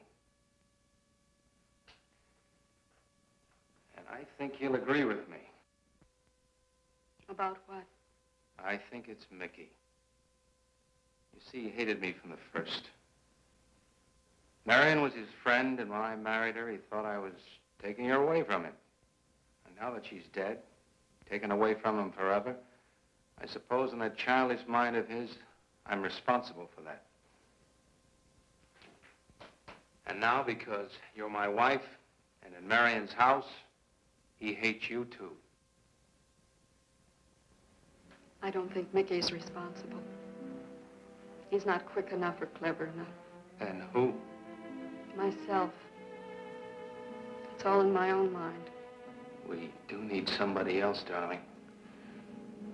S6: And I think he'll agree with me.
S7: About what?
S6: I think it's Mickey. You see, he hated me from the first. Marion was his friend, and when I married her, he thought I was taking her away from him. And now that she's dead, taken away from him forever, I suppose in that childish mind of his, I'm responsible for that. And And now, because you're my wife, and in Marion's house, he hates you too.
S7: I don't think Mickey's responsible. He's not quick enough or clever enough.
S6: And who?
S7: Myself. It's all in my own mind.
S6: We do need somebody else, darling.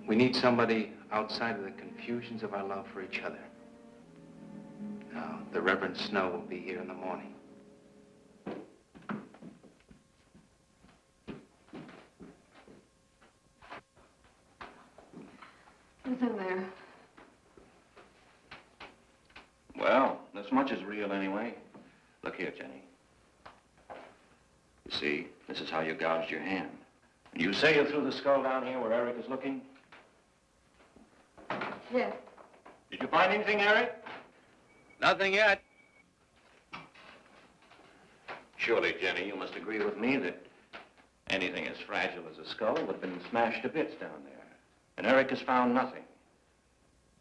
S6: We need somebody outside of the confusions of our love for each other. Now, the Reverend Snow will be here in the morning.
S7: Who's in there?
S8: Well, this much is real anyway. Look here, Jenny. You see, this is how you gouged your hand. You say you threw the skull down here where Eric is looking?
S7: Yes.
S8: Did you find anything, Eric?
S6: Nothing yet.
S8: Surely, Jenny, you must agree with me that anything as fragile as a skull would have been smashed to bits down there. And Eric has found nothing.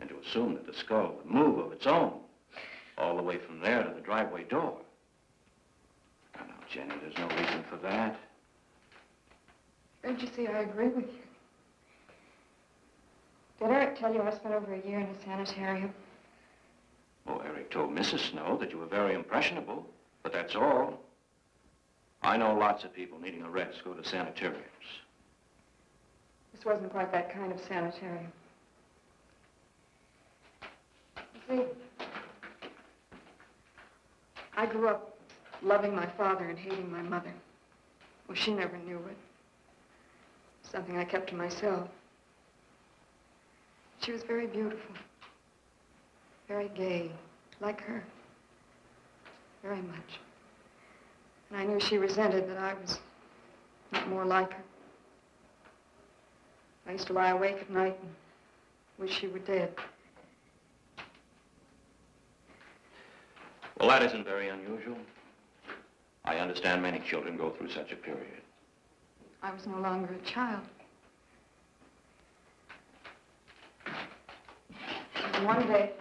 S8: And to assume that the skull would move of its own, all the way from there to the driveway door. Now, Jenny, there's no reason for that.
S7: Don't you see, I agree with you. Did Eric tell you I spent over a year in a sanitarium?
S8: Oh, Eric told Mrs. Snow that you were very impressionable, but that's all. I know lots of people needing a rest go to sanitariums.
S7: This wasn't quite that kind of sanitarium. You see, I grew up loving my father and hating my mother. Well, she never knew it. Something I kept to myself. She was very beautiful. Very gay, like her. Very much. And I knew she resented that I was not more like her. I used to lie awake at night and wish she were dead.
S8: Well, that isn't very unusual. I understand many children go through such a period.
S7: I was no longer a child. And one day,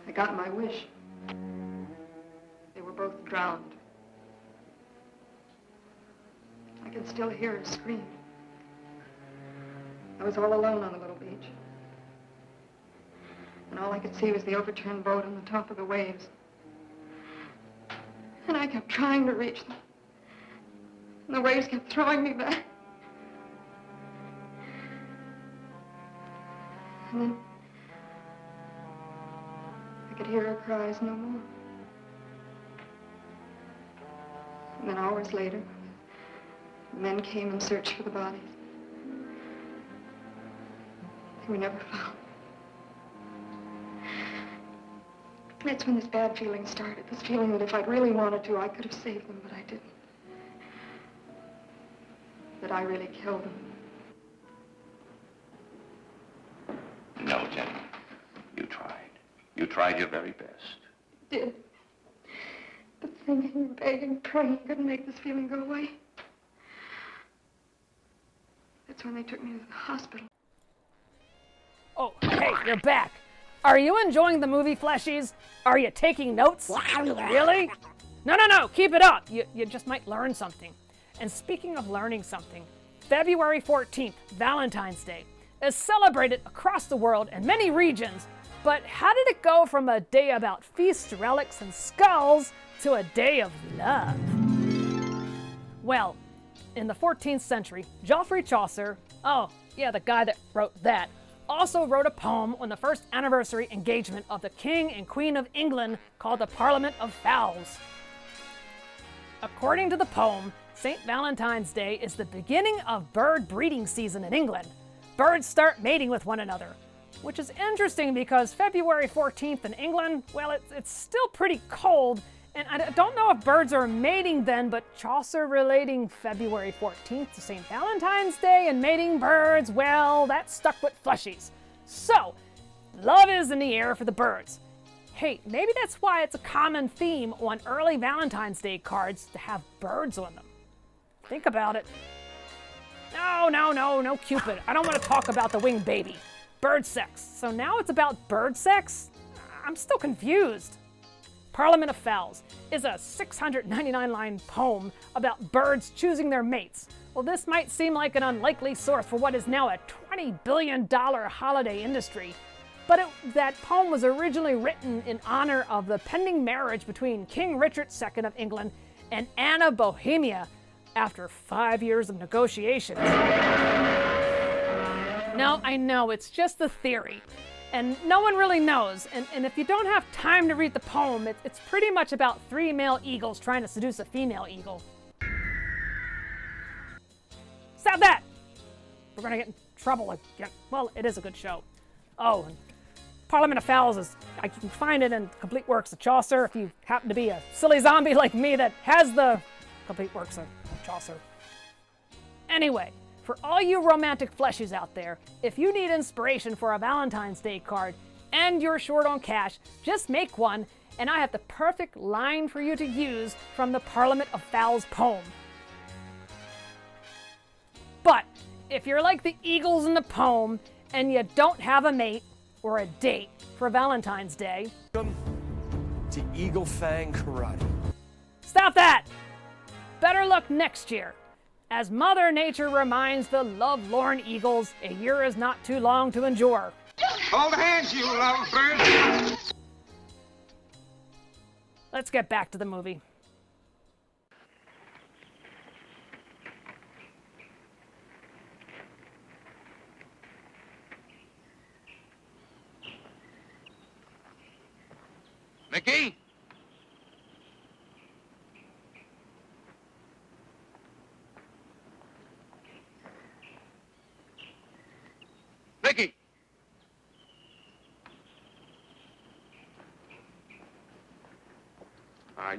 S7: I got my wish. They were both drowned. I could still hear her scream. I was all alone on the little beach. And all I could see was the overturned boat on the top of the waves. And I kept trying to reach them. And the waves kept throwing me back. And then I could hear her cries no more. And then hours later, the men came and searched for the bodies. They were never found. That's when this bad feeling started, this feeling that if I'd really wanted to, I could have saved them, but I didn't. That I really killed them.
S8: No, Jenny. You tried. You tried your very best.
S7: Did. But thinking, begging, praying couldn't make this feeling go away. That's when they took me to the hospital.
S3: Oh, hey, you're back. Are you enjoying the movie, Fleshies? Are you taking notes? Really? No, keep it up. You just might learn something. And speaking of learning something, February 14th, Valentine's Day, is celebrated across the world in many regions. But how did it go from a day about feast, relics, and skulls to a day of love? Well, in the 14th century, Geoffrey Chaucer, oh yeah, the guy that wrote that, also wrote a poem on the first anniversary engagement of the King and Queen of England called the Parliament of Fowls. According to the poem, St. Valentine's Day is the beginning of bird breeding season in England. Birds start mating with one another, which is interesting because February 14th in England, well, it's still pretty cold, and I don't know if birds are mating then, but Chaucer relating February 14th to St. Valentine's Day and mating birds, well, that stuck with fleshies. So, love is in the air for the birds. Hey, maybe that's why it's a common theme on early Valentine's Day cards to have birds on them. Think about it. No, Cupid. I don't want to talk about the winged baby. Bird sex. So now it's about bird sex? I'm still confused. Parliament of Fowls is a 699-line poem about birds choosing their mates. Well, this might seem like an unlikely source for what is now a $20 billion holiday industry, but that poem was originally written in honor of the pending marriage between King Richard II of England and Anne of Bohemia after 5 years of negotiations. No, I know, it's just a theory. And no one really knows. And if you don't have time to read the poem, it's pretty much about 3 male eagles trying to seduce a female eagle. Stop that! We're gonna get in trouble again. Well, it is a good show. Oh, and Parliament of Fowls is, you can find it in Complete Works of Chaucer if you happen to be a silly zombie like me that has the Complete Works of Chaucer. Anyway, for all you romantic fleshies out there, if you need inspiration for a Valentine's Day card and you're short on cash, just make one, and I have the perfect line for you to use from the Parliament of Fowls poem. But if you're like the eagles in the poem and you don't have a mate or a date for Valentine's Day,
S13: Welcome to Eagle Fang Karate.
S3: Stop that! Better luck next year. As Mother Nature reminds the love-lorn eagles, a year is not too long to endure.
S11: Hold hands, you lovebirds.
S3: Let's get back to the movie.
S6: Mickey? Mickey!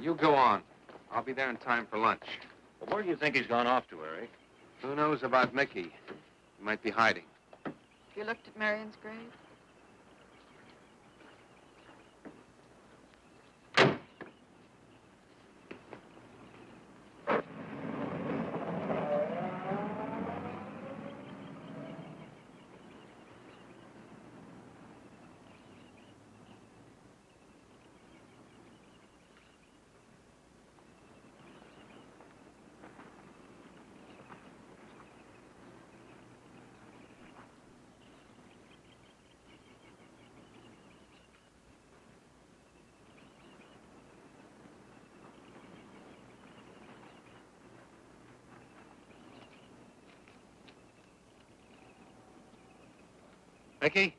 S6: You go on. I'll be there in time for lunch.
S8: Well, where do you think he's gone off to, Eric?
S6: Who knows about Mickey? He might be hiding.
S7: You looked at Marion's grave?
S6: Mickey?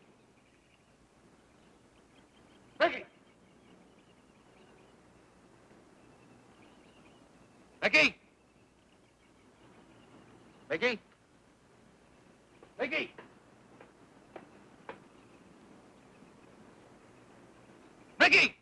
S6: Mickey! Mickey! Mickey? Mickey! Mickey!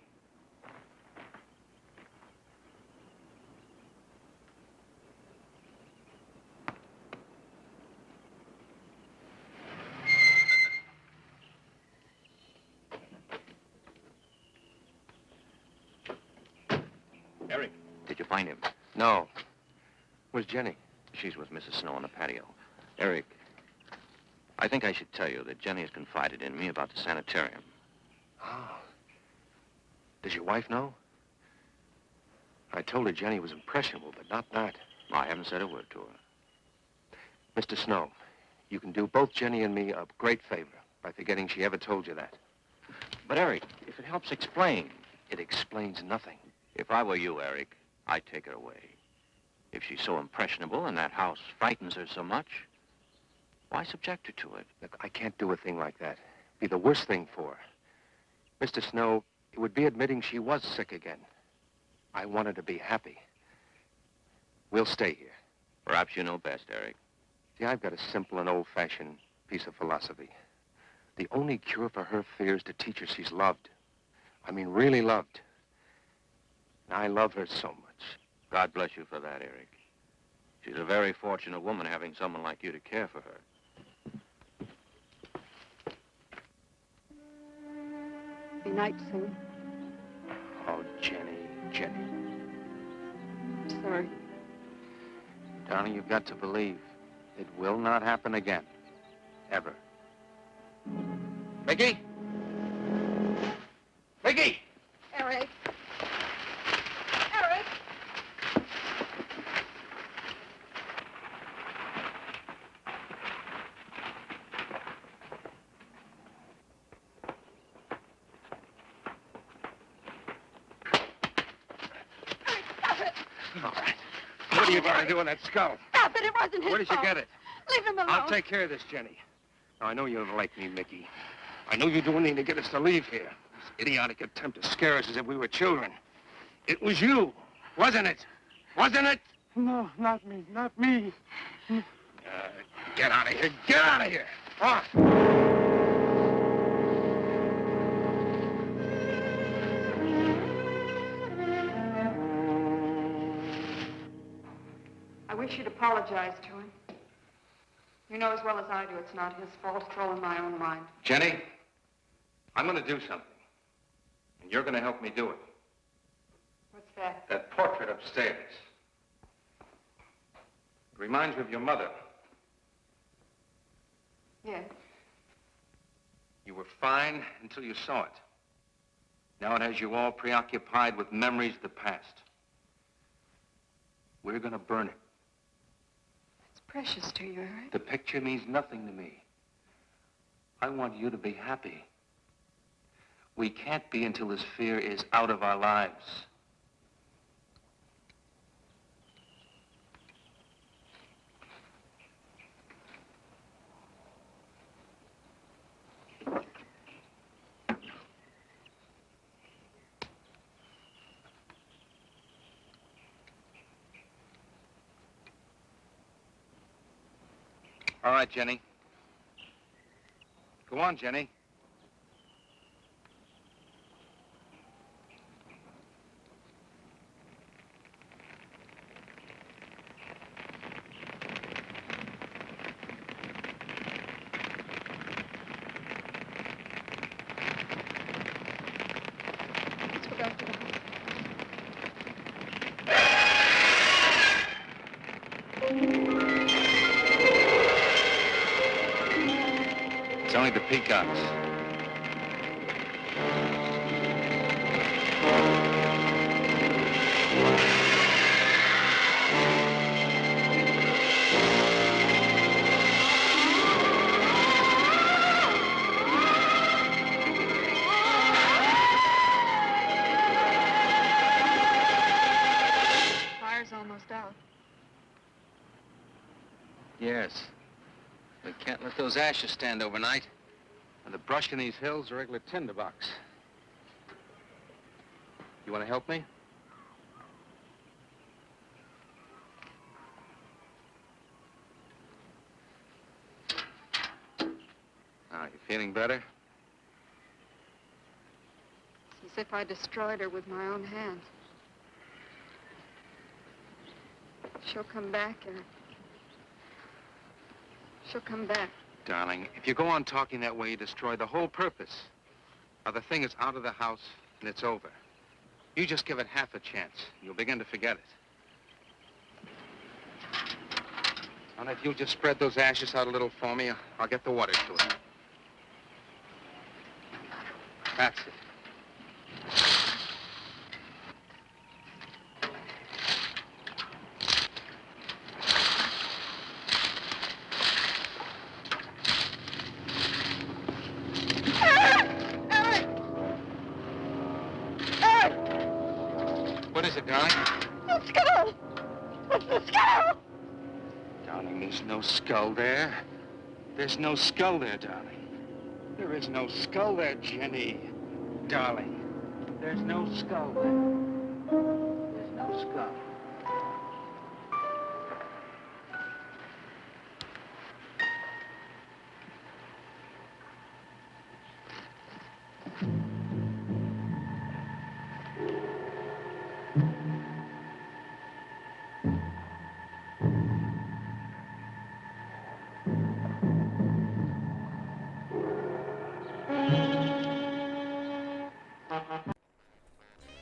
S8: Eric, did you find him?
S6: No. Where's Jenny?
S8: She's with Mrs. Snow on the patio. Eric, I think I should tell you that Jenny has confided in me about the sanitarium.
S6: Oh. Does your wife know? I told her Jenny was impressionable, but not that.
S8: I haven't said a word to her.
S6: Mr. Snow, you can do both Jenny and me a great favor by forgetting she ever told you that.
S8: But, Eric, if it helps explain.
S6: It explains nothing.
S8: If I were you, Eric, I'd take her away. If she's so impressionable and that house frightens her so much, why subject her to it?
S6: Look, I can't do a thing like that. It'd be the worst thing for her. Mr. Snow, it would be admitting she was sick again. I want her to be happy. We'll stay here.
S8: Perhaps you know best, Eric.
S6: See, I've got a simple and old-fashioned piece of philosophy. The only cure for her fear is to teach her she's loved. I mean, really loved. And I love her so much.
S8: God bless you for that, Eric. She's a very fortunate woman having someone like you to care for her.
S7: Be night soon.
S6: Oh, Jenny, Jenny.
S7: I'm sorry.
S6: Darling, you've got to believe it will not happen again. Ever. Mickey? Peggy!
S7: Eric. Eric!
S4: Stop it!
S6: All right. What are you going to do with that skull?
S4: Stop it! It wasn't his
S6: Where did you
S4: fault.
S6: get it?
S4: Leave him alone.
S6: I'll take care of this, Jenny. Now, I know you don't like me, Mickey. I know you do anything to get us to leave here. This idiotic attempt to scare us as if we were children. It was you, wasn't it? Wasn't it?
S10: No, not me. Not me.
S6: Get out of here. Get out of here. On.
S7: I wish you'd apologize to him. You know as well as I do it's not his fault. It's all in my own mind.
S6: Jenny, I'm going to do something. And you're going to help me do it.
S7: What's that?
S6: That portrait upstairs. It reminds me of your mother.
S7: Yes.
S6: You were fine until you saw it. Now it has you all preoccupied with memories of the past. We're going to burn it.
S7: It's precious to you, Eric.
S6: The picture means nothing to me. I want you to be happy. We can't be until this fear is out of our lives. All right, Jenny. Go on, Jenny.
S7: Let's go back to the house.
S6: It's only the peacocks.
S7: Fire's almost out.
S6: Yes. We can't let those ashes stand overnight. And the brush in these hills are a regular tinderbox. You want to help me? Now, you feeling better?
S7: It's as if I destroyed her with my own hands. She'll come back, Eric. She'll come back.
S6: Darling, if you go on talking that way, you destroy the whole purpose. Now, the thing is out of the house, and it's over. You just give it half a chance. You'll begin to forget it. And if you'll just spread those ashes out a little for me, I'll get the water to it. That's it. What is it, darling?
S4: The skull! It's the skull!
S6: Darling, there's no skull there. There's no skull there, darling. There is no skull there, Jenny. Darling, there's no skull there. There's no skull.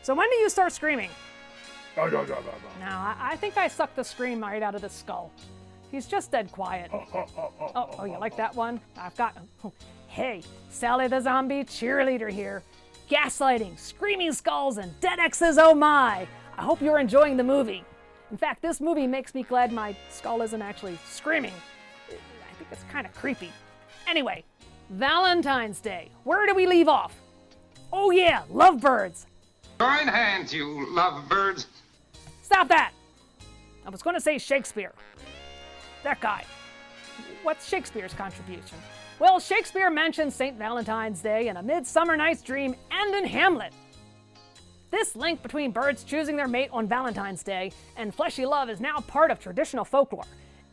S3: So when do you start screaming? No, I think I sucked the scream right out of the skull. He's just dead quiet. Oh, you like that one? I've got... Hey, Sally the Zombie Cheerleader here. gaslighting, screaming skulls, and dead exes, oh my! I hope you're enjoying the movie. In fact, this movie makes me glad my skull isn't actually screaming. I think it's kind of creepy. Anyway, Valentine's Day. Where do we leave off? Oh yeah, lovebirds.
S11: Join hands, you lovebirds.
S3: Stop that! I was going to say Shakespeare. That guy. What's Shakespeare's contribution? Well, Shakespeare mentions St. Valentine's Day in A Midsummer Night's Dream and in Hamlet. This link between birds choosing their mate on Valentine's Day and fleshy love is now part of traditional folklore.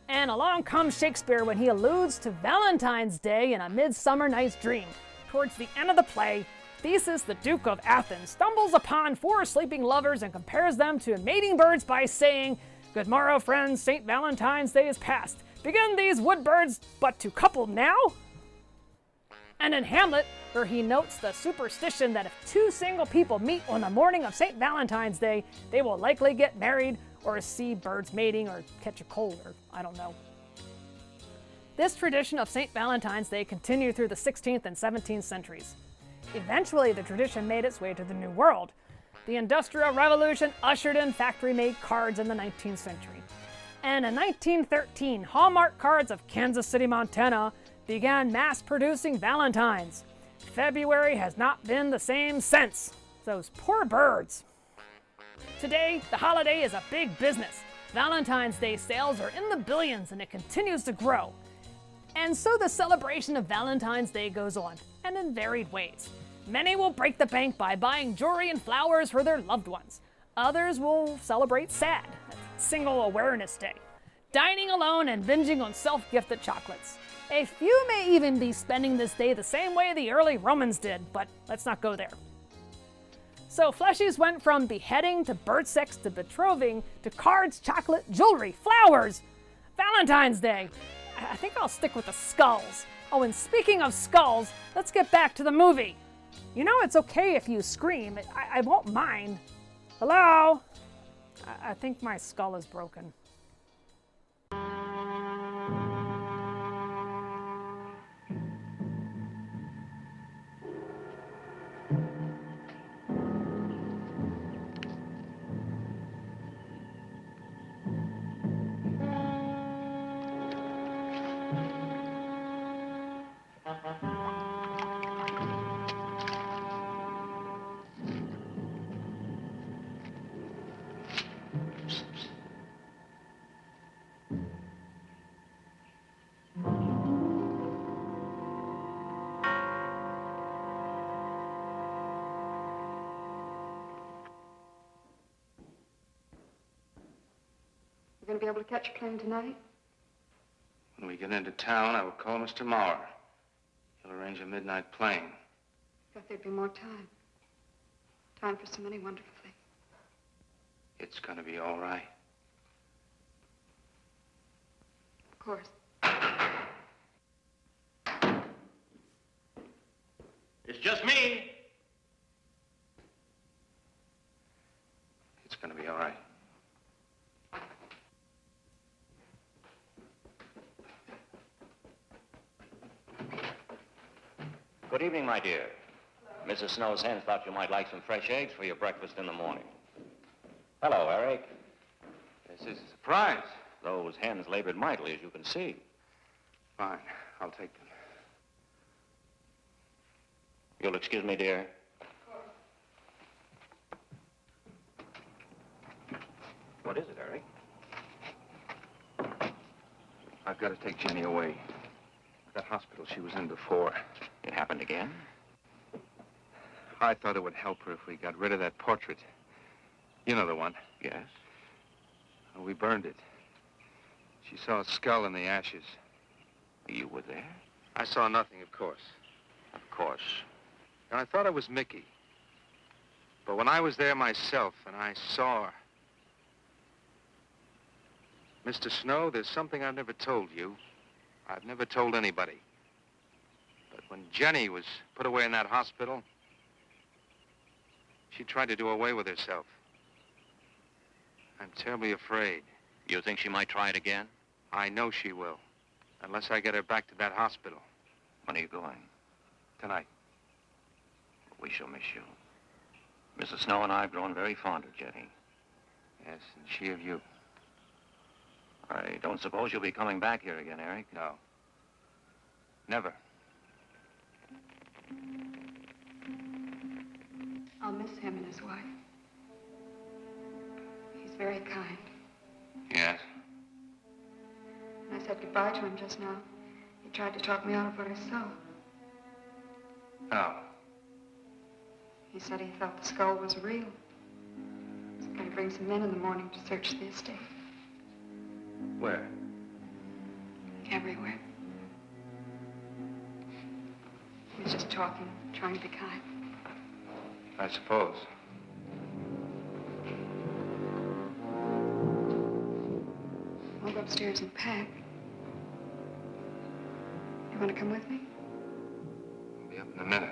S3: And along comes Shakespeare when he alludes to Valentine's Day in A Midsummer Night's Dream. Towards the end of the play, Theseus, the Duke of Athens, stumbles upon 4 sleeping lovers and compares them to mating birds by saying, "Good morrow, friends, St. Valentine's Day is past. Begin these wood birds but to couple now?" And in Hamlet, where he notes the superstition that if 2 single people meet on the morning of St. Valentine's Day, they will likely get married or see birds mating or catch a cold, or I don't know. This tradition of St. Valentine's Day continued through the 16th and 17th centuries. Eventually, the tradition made its way to the New World. The Industrial Revolution ushered in factory-made cards in the 19th century. And in 1913, Hallmark Cards of Kansas City, Montana, began mass-producing Valentines. February has not been the same since. Those poor birds. Today, the holiday is a big business. Valentine's Day sales are in the billions and it continues to grow. And so the celebration of Valentine's Day goes on, and in varied ways. Many will break the bank by buying jewelry and flowers for their loved ones. Others will celebrate SAD, Single Awareness Day, dining alone and binging on self-gifted chocolates. A few may even be spending this day the same way the early Romans did, but let's not go there. So fleshies went from beheading to bird sex to betrothing to cards, chocolate, jewelry, flowers. Valentine's Day. I think I'll stick with the skulls. Oh, and speaking of skulls, let's get back to the movie. You know it's okay if you scream. I won't mind. Hello? I think my skull is broken.
S7: Going to be able to catch a plane tonight?
S6: When we get into town, I will call Mr. Maurer. He'll arrange a midnight plane.
S7: Thought there'd be more time. Time for so many wonderful things.
S6: It's going to be all right.
S7: Of course.
S8: It's just me.
S6: It's going to be all right.
S8: Good evening, my dear. Mrs. Snow's hens thought you might like some fresh eggs for your breakfast in the morning. Hello, Eric.
S6: This is a surprise.
S8: Those hens labored mightily, as you can see.
S6: Fine. I'll take them.
S8: You'll excuse me, dear? What is it, Eric?
S6: I've got to take Jenny away. That hospital she was in before.
S8: It happened again?
S6: I thought it would help her if we got rid of that portrait. You know the one.
S8: Yes.
S6: Well, we burned it. She saw a skull in the ashes.
S8: You were there?
S6: I saw nothing, of course.
S8: Of course.
S6: And I thought it was Mickey. But when I was there myself and I saw her... Mr. Snow, there's something I've never told you. I've never told anybody. But when Jenny was put away in that hospital, she tried to do away with herself. I'm terribly afraid.
S8: You think she might try it again?
S6: I know she will, unless I get her back to that hospital.
S8: When are you going?
S6: Tonight.
S8: We shall miss you. Mrs. Snow and I have grown very fond of Jenny.
S6: Yes, and she of you.
S8: I don't suppose you'll be coming back here again, Eric?
S6: No. Never.
S7: I'll miss him and his wife. He's very kind.
S6: Yes.
S7: When I said goodbye to him just now, he tried to talk me out of what I saw.
S6: How?
S7: He said he thought the skull was real. He's going to bring some men in the morning to search the estate.
S6: Where?
S7: Everywhere. He was just talking, trying to be kind.
S6: I suppose.
S7: I'll go upstairs and pack. You want to come with me?
S6: I'll be up in a minute.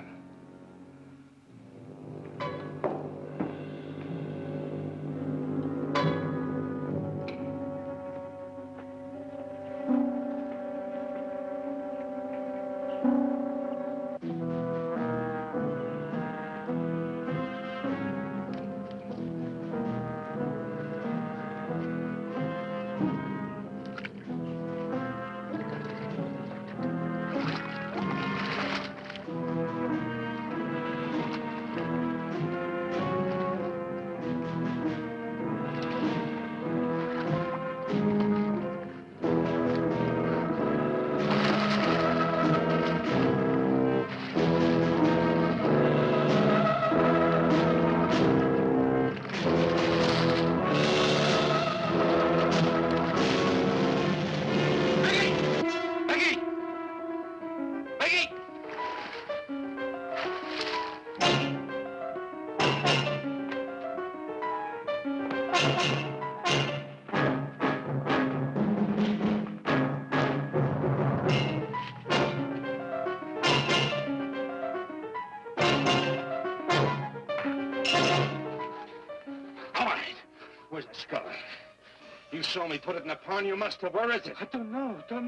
S11: You saw me put it in the pond. You must have. Where is it?
S10: I don't know.
S11: Don't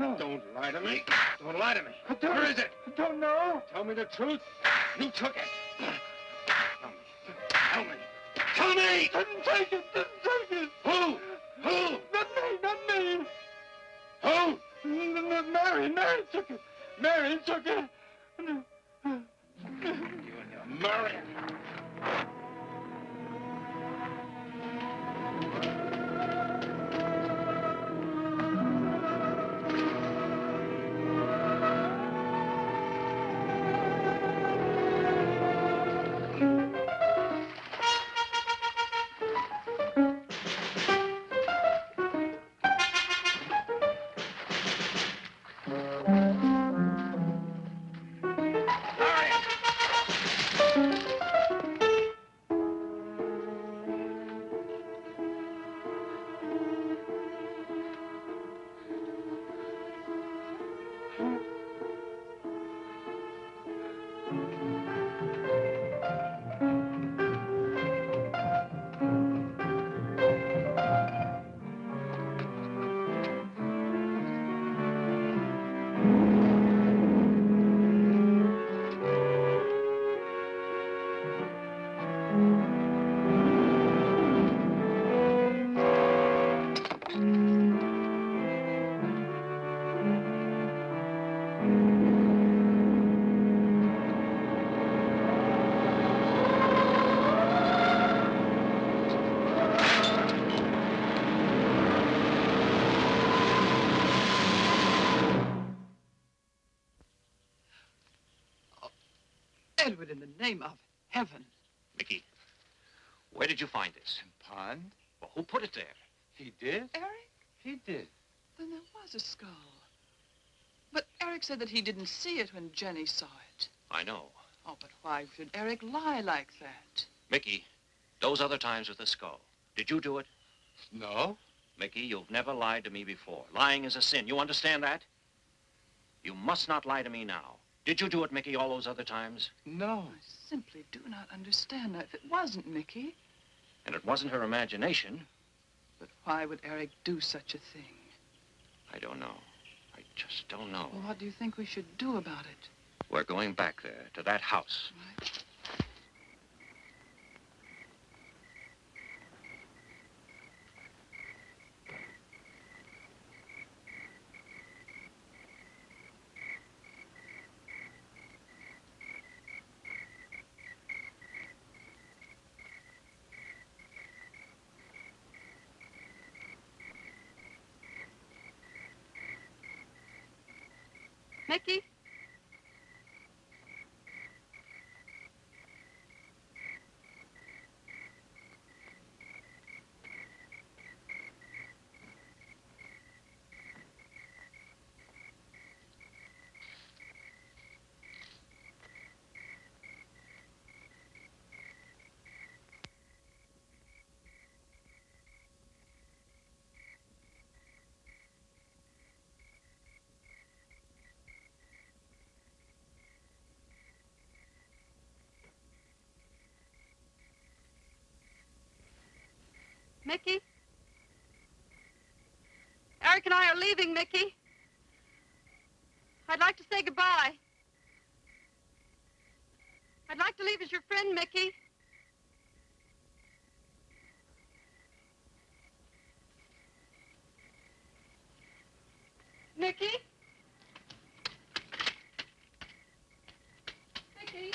S11: lie to me. Don't lie to me. Where is it?
S10: I don't know.
S11: Tell me the truth. You took it. Tell me. Tell me!
S10: Didn't take it.
S11: Who?
S10: Not me.
S11: Who?
S10: Marion took it. Marion took it.
S11: You and your Marion.
S9: Edward, in the name of heaven.
S8: Mickey, where did you find this?
S10: Pond?
S8: Well, who put it there?
S10: He did?
S9: Eric?
S10: He did.
S9: Then there was a skull. But Eric said that he didn't see it when Jenny saw it.
S8: I know.
S9: Oh, but why should Eric lie like that?
S8: Mickey, those other times with the skull, did you do it?
S10: No.
S8: Mickey, you've never lied to me before. Lying is a sin. You understand that? You must not lie to me now. Did you do it, Mickey, all those other times?
S10: No.
S9: I simply do not understand that. If it wasn't Mickey.
S8: And it wasn't her imagination.
S9: But why would Eric do such a thing?
S8: I don't know. I just don't know.
S9: Well, what do you think we should do about it?
S8: We're going back there, to that house.
S9: Right.
S7: Mickey? Mickey? Eric and I are leaving, Mickey. I'd like to say goodbye. I'd like to leave as your friend, Mickey. Mickey? Mickey?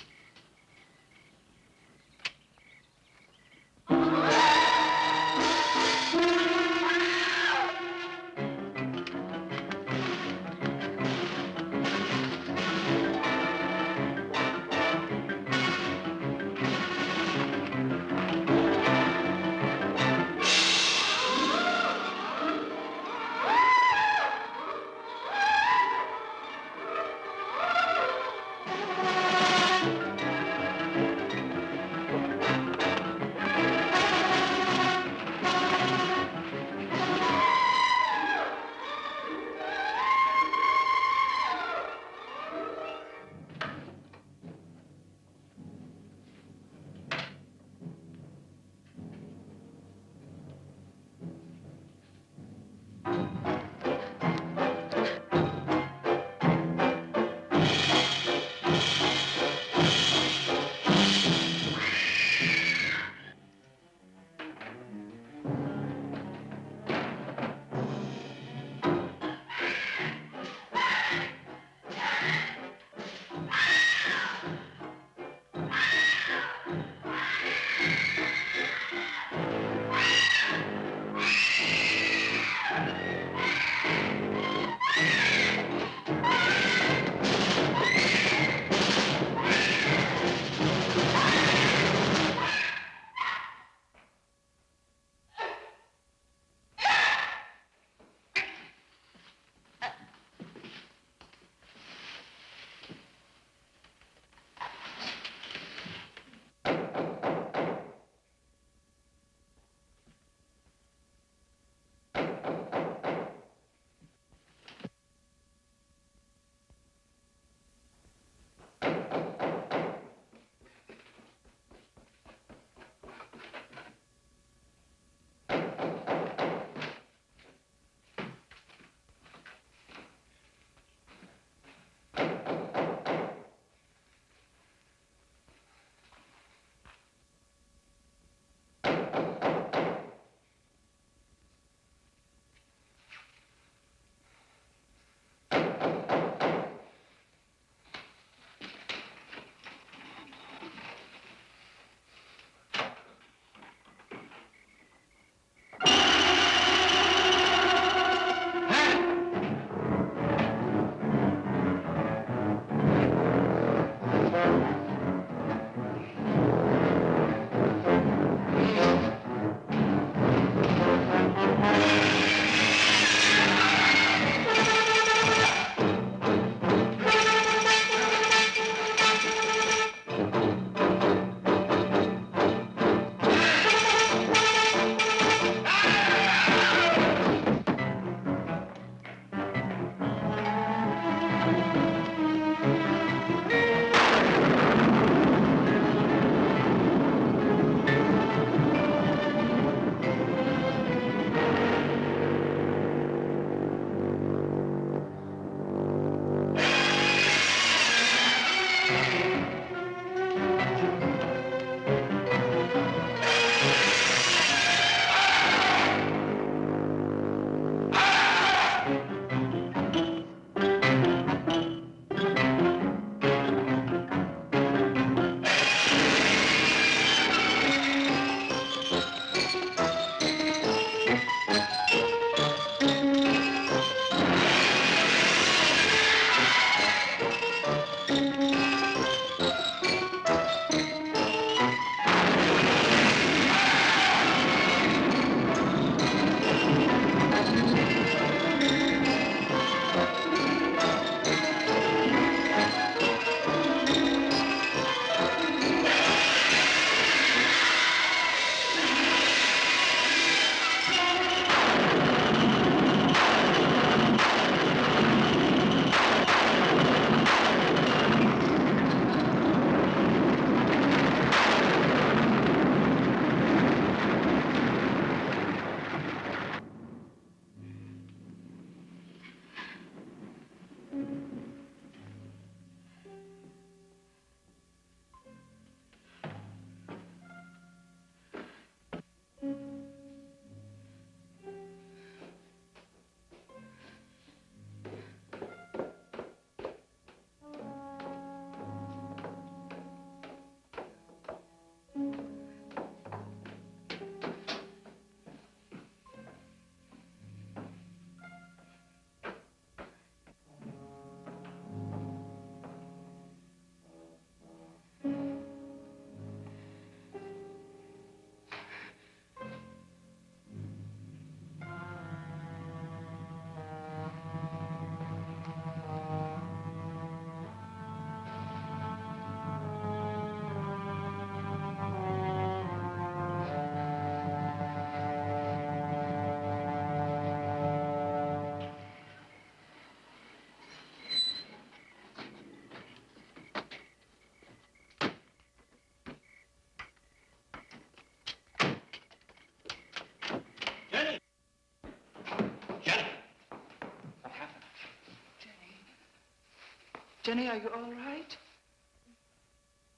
S9: Jenny, are you all right?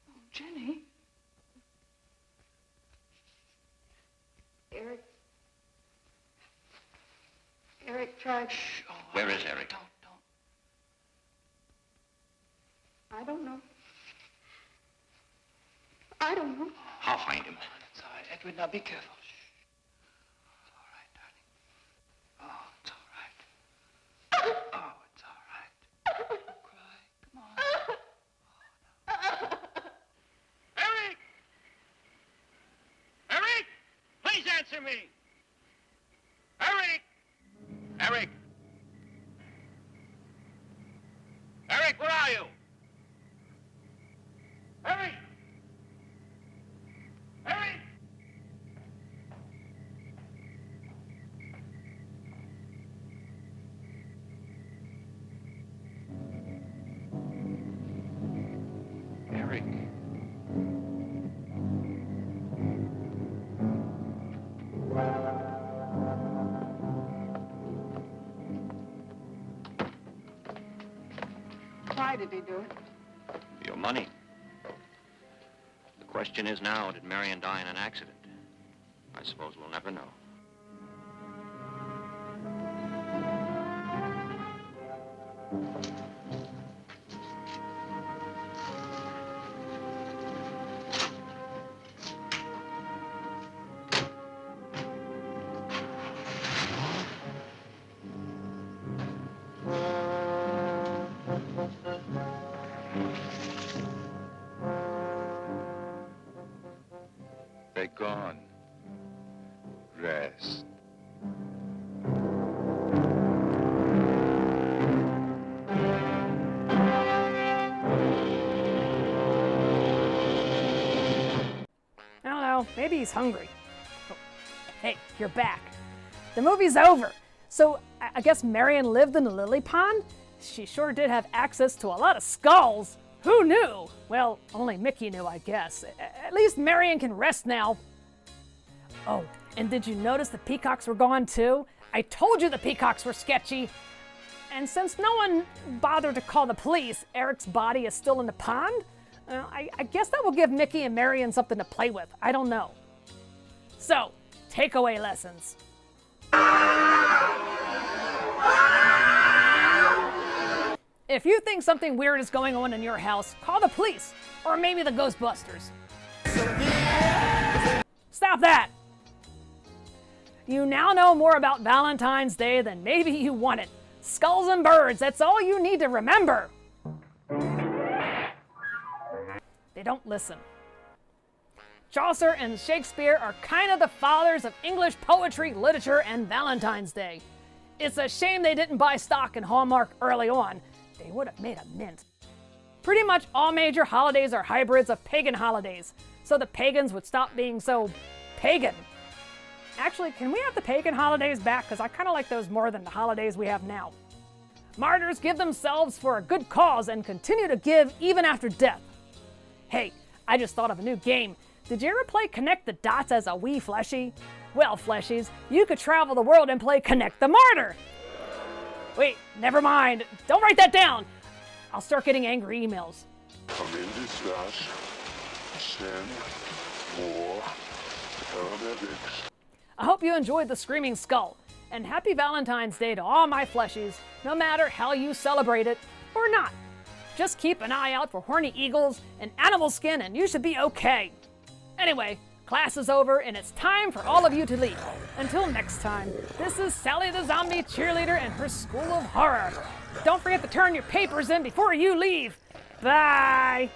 S9: Oh, Jenny.
S7: Eric tried.
S9: Shh. Oh,
S8: Where is Eric?
S9: Don't.
S7: I don't know. I don't know.
S8: I'll find him.
S9: It's all right. Edward, now be careful. Shh. It's all right, darling. Oh, it's all right. Oh, it's all right. Don't cry. Come on.
S11: Eric! Eric! Please answer me! Eric! Eric! Eric, where are you? Eric! Eric!
S6: Eric.
S7: Why did he do it?
S8: Your money. The question is now, did Marion die in an accident? I suppose we'll never know.
S5: They're gone. Rest.
S3: I don't know, maybe he's hungry. Oh, hey, you're back. The movie's over. So I guess Marion lived in a lily pond? She sure did have access to a lot of skulls. Who knew? Well, only Mickey knew, I guess. At least Marion can rest now. Oh, and did you notice the peacocks were gone too? I told you the peacocks were sketchy. And since no one bothered to call the police, Eric's body is still in the pond? I guess that will give Mickey and Marion something to play with. I don't know. So, takeaway lessons. If you think something weird is going on in your house, call the police, or maybe the Ghostbusters. Stop that! You now know more about Valentine's Day than maybe you wanted. Skulls and birds, that's all you need to remember. They don't listen. Chaucer and Shakespeare are kind of the fathers of English poetry, literature, and Valentine's Day. It's a shame they didn't buy stock in Hallmark early on. They would have made a mint. Pretty much all major holidays are hybrids of pagan holidays, so the pagans would stop being so pagan. Actually, can we have the pagan holidays back? Because I kind of like those more than the holidays we have now. Martyrs give themselves for a good cause and continue to give even after death. Hey, I just thought of a new game. Did you ever play Connect the Dots as a wee fleshie? Well, fleshies, you could travel the world and play Connect the Martyr. Wait, never mind. Don't write that down. I'll start getting angry emails.
S5: Come in discuss. Send more paramedics.
S3: I hope you enjoyed the Screaming Skull. And happy Valentine's Day to all my fleshies, no matter how you celebrate it or not. Just keep an eye out for horny eagles and animal skin and you should be okay. Anyway, class is over and it's time for all of you to leave. Until next time, this is Sally the Zombie Cheerleader and her School of Horror. Don't forget to turn your papers in before you leave. Bye!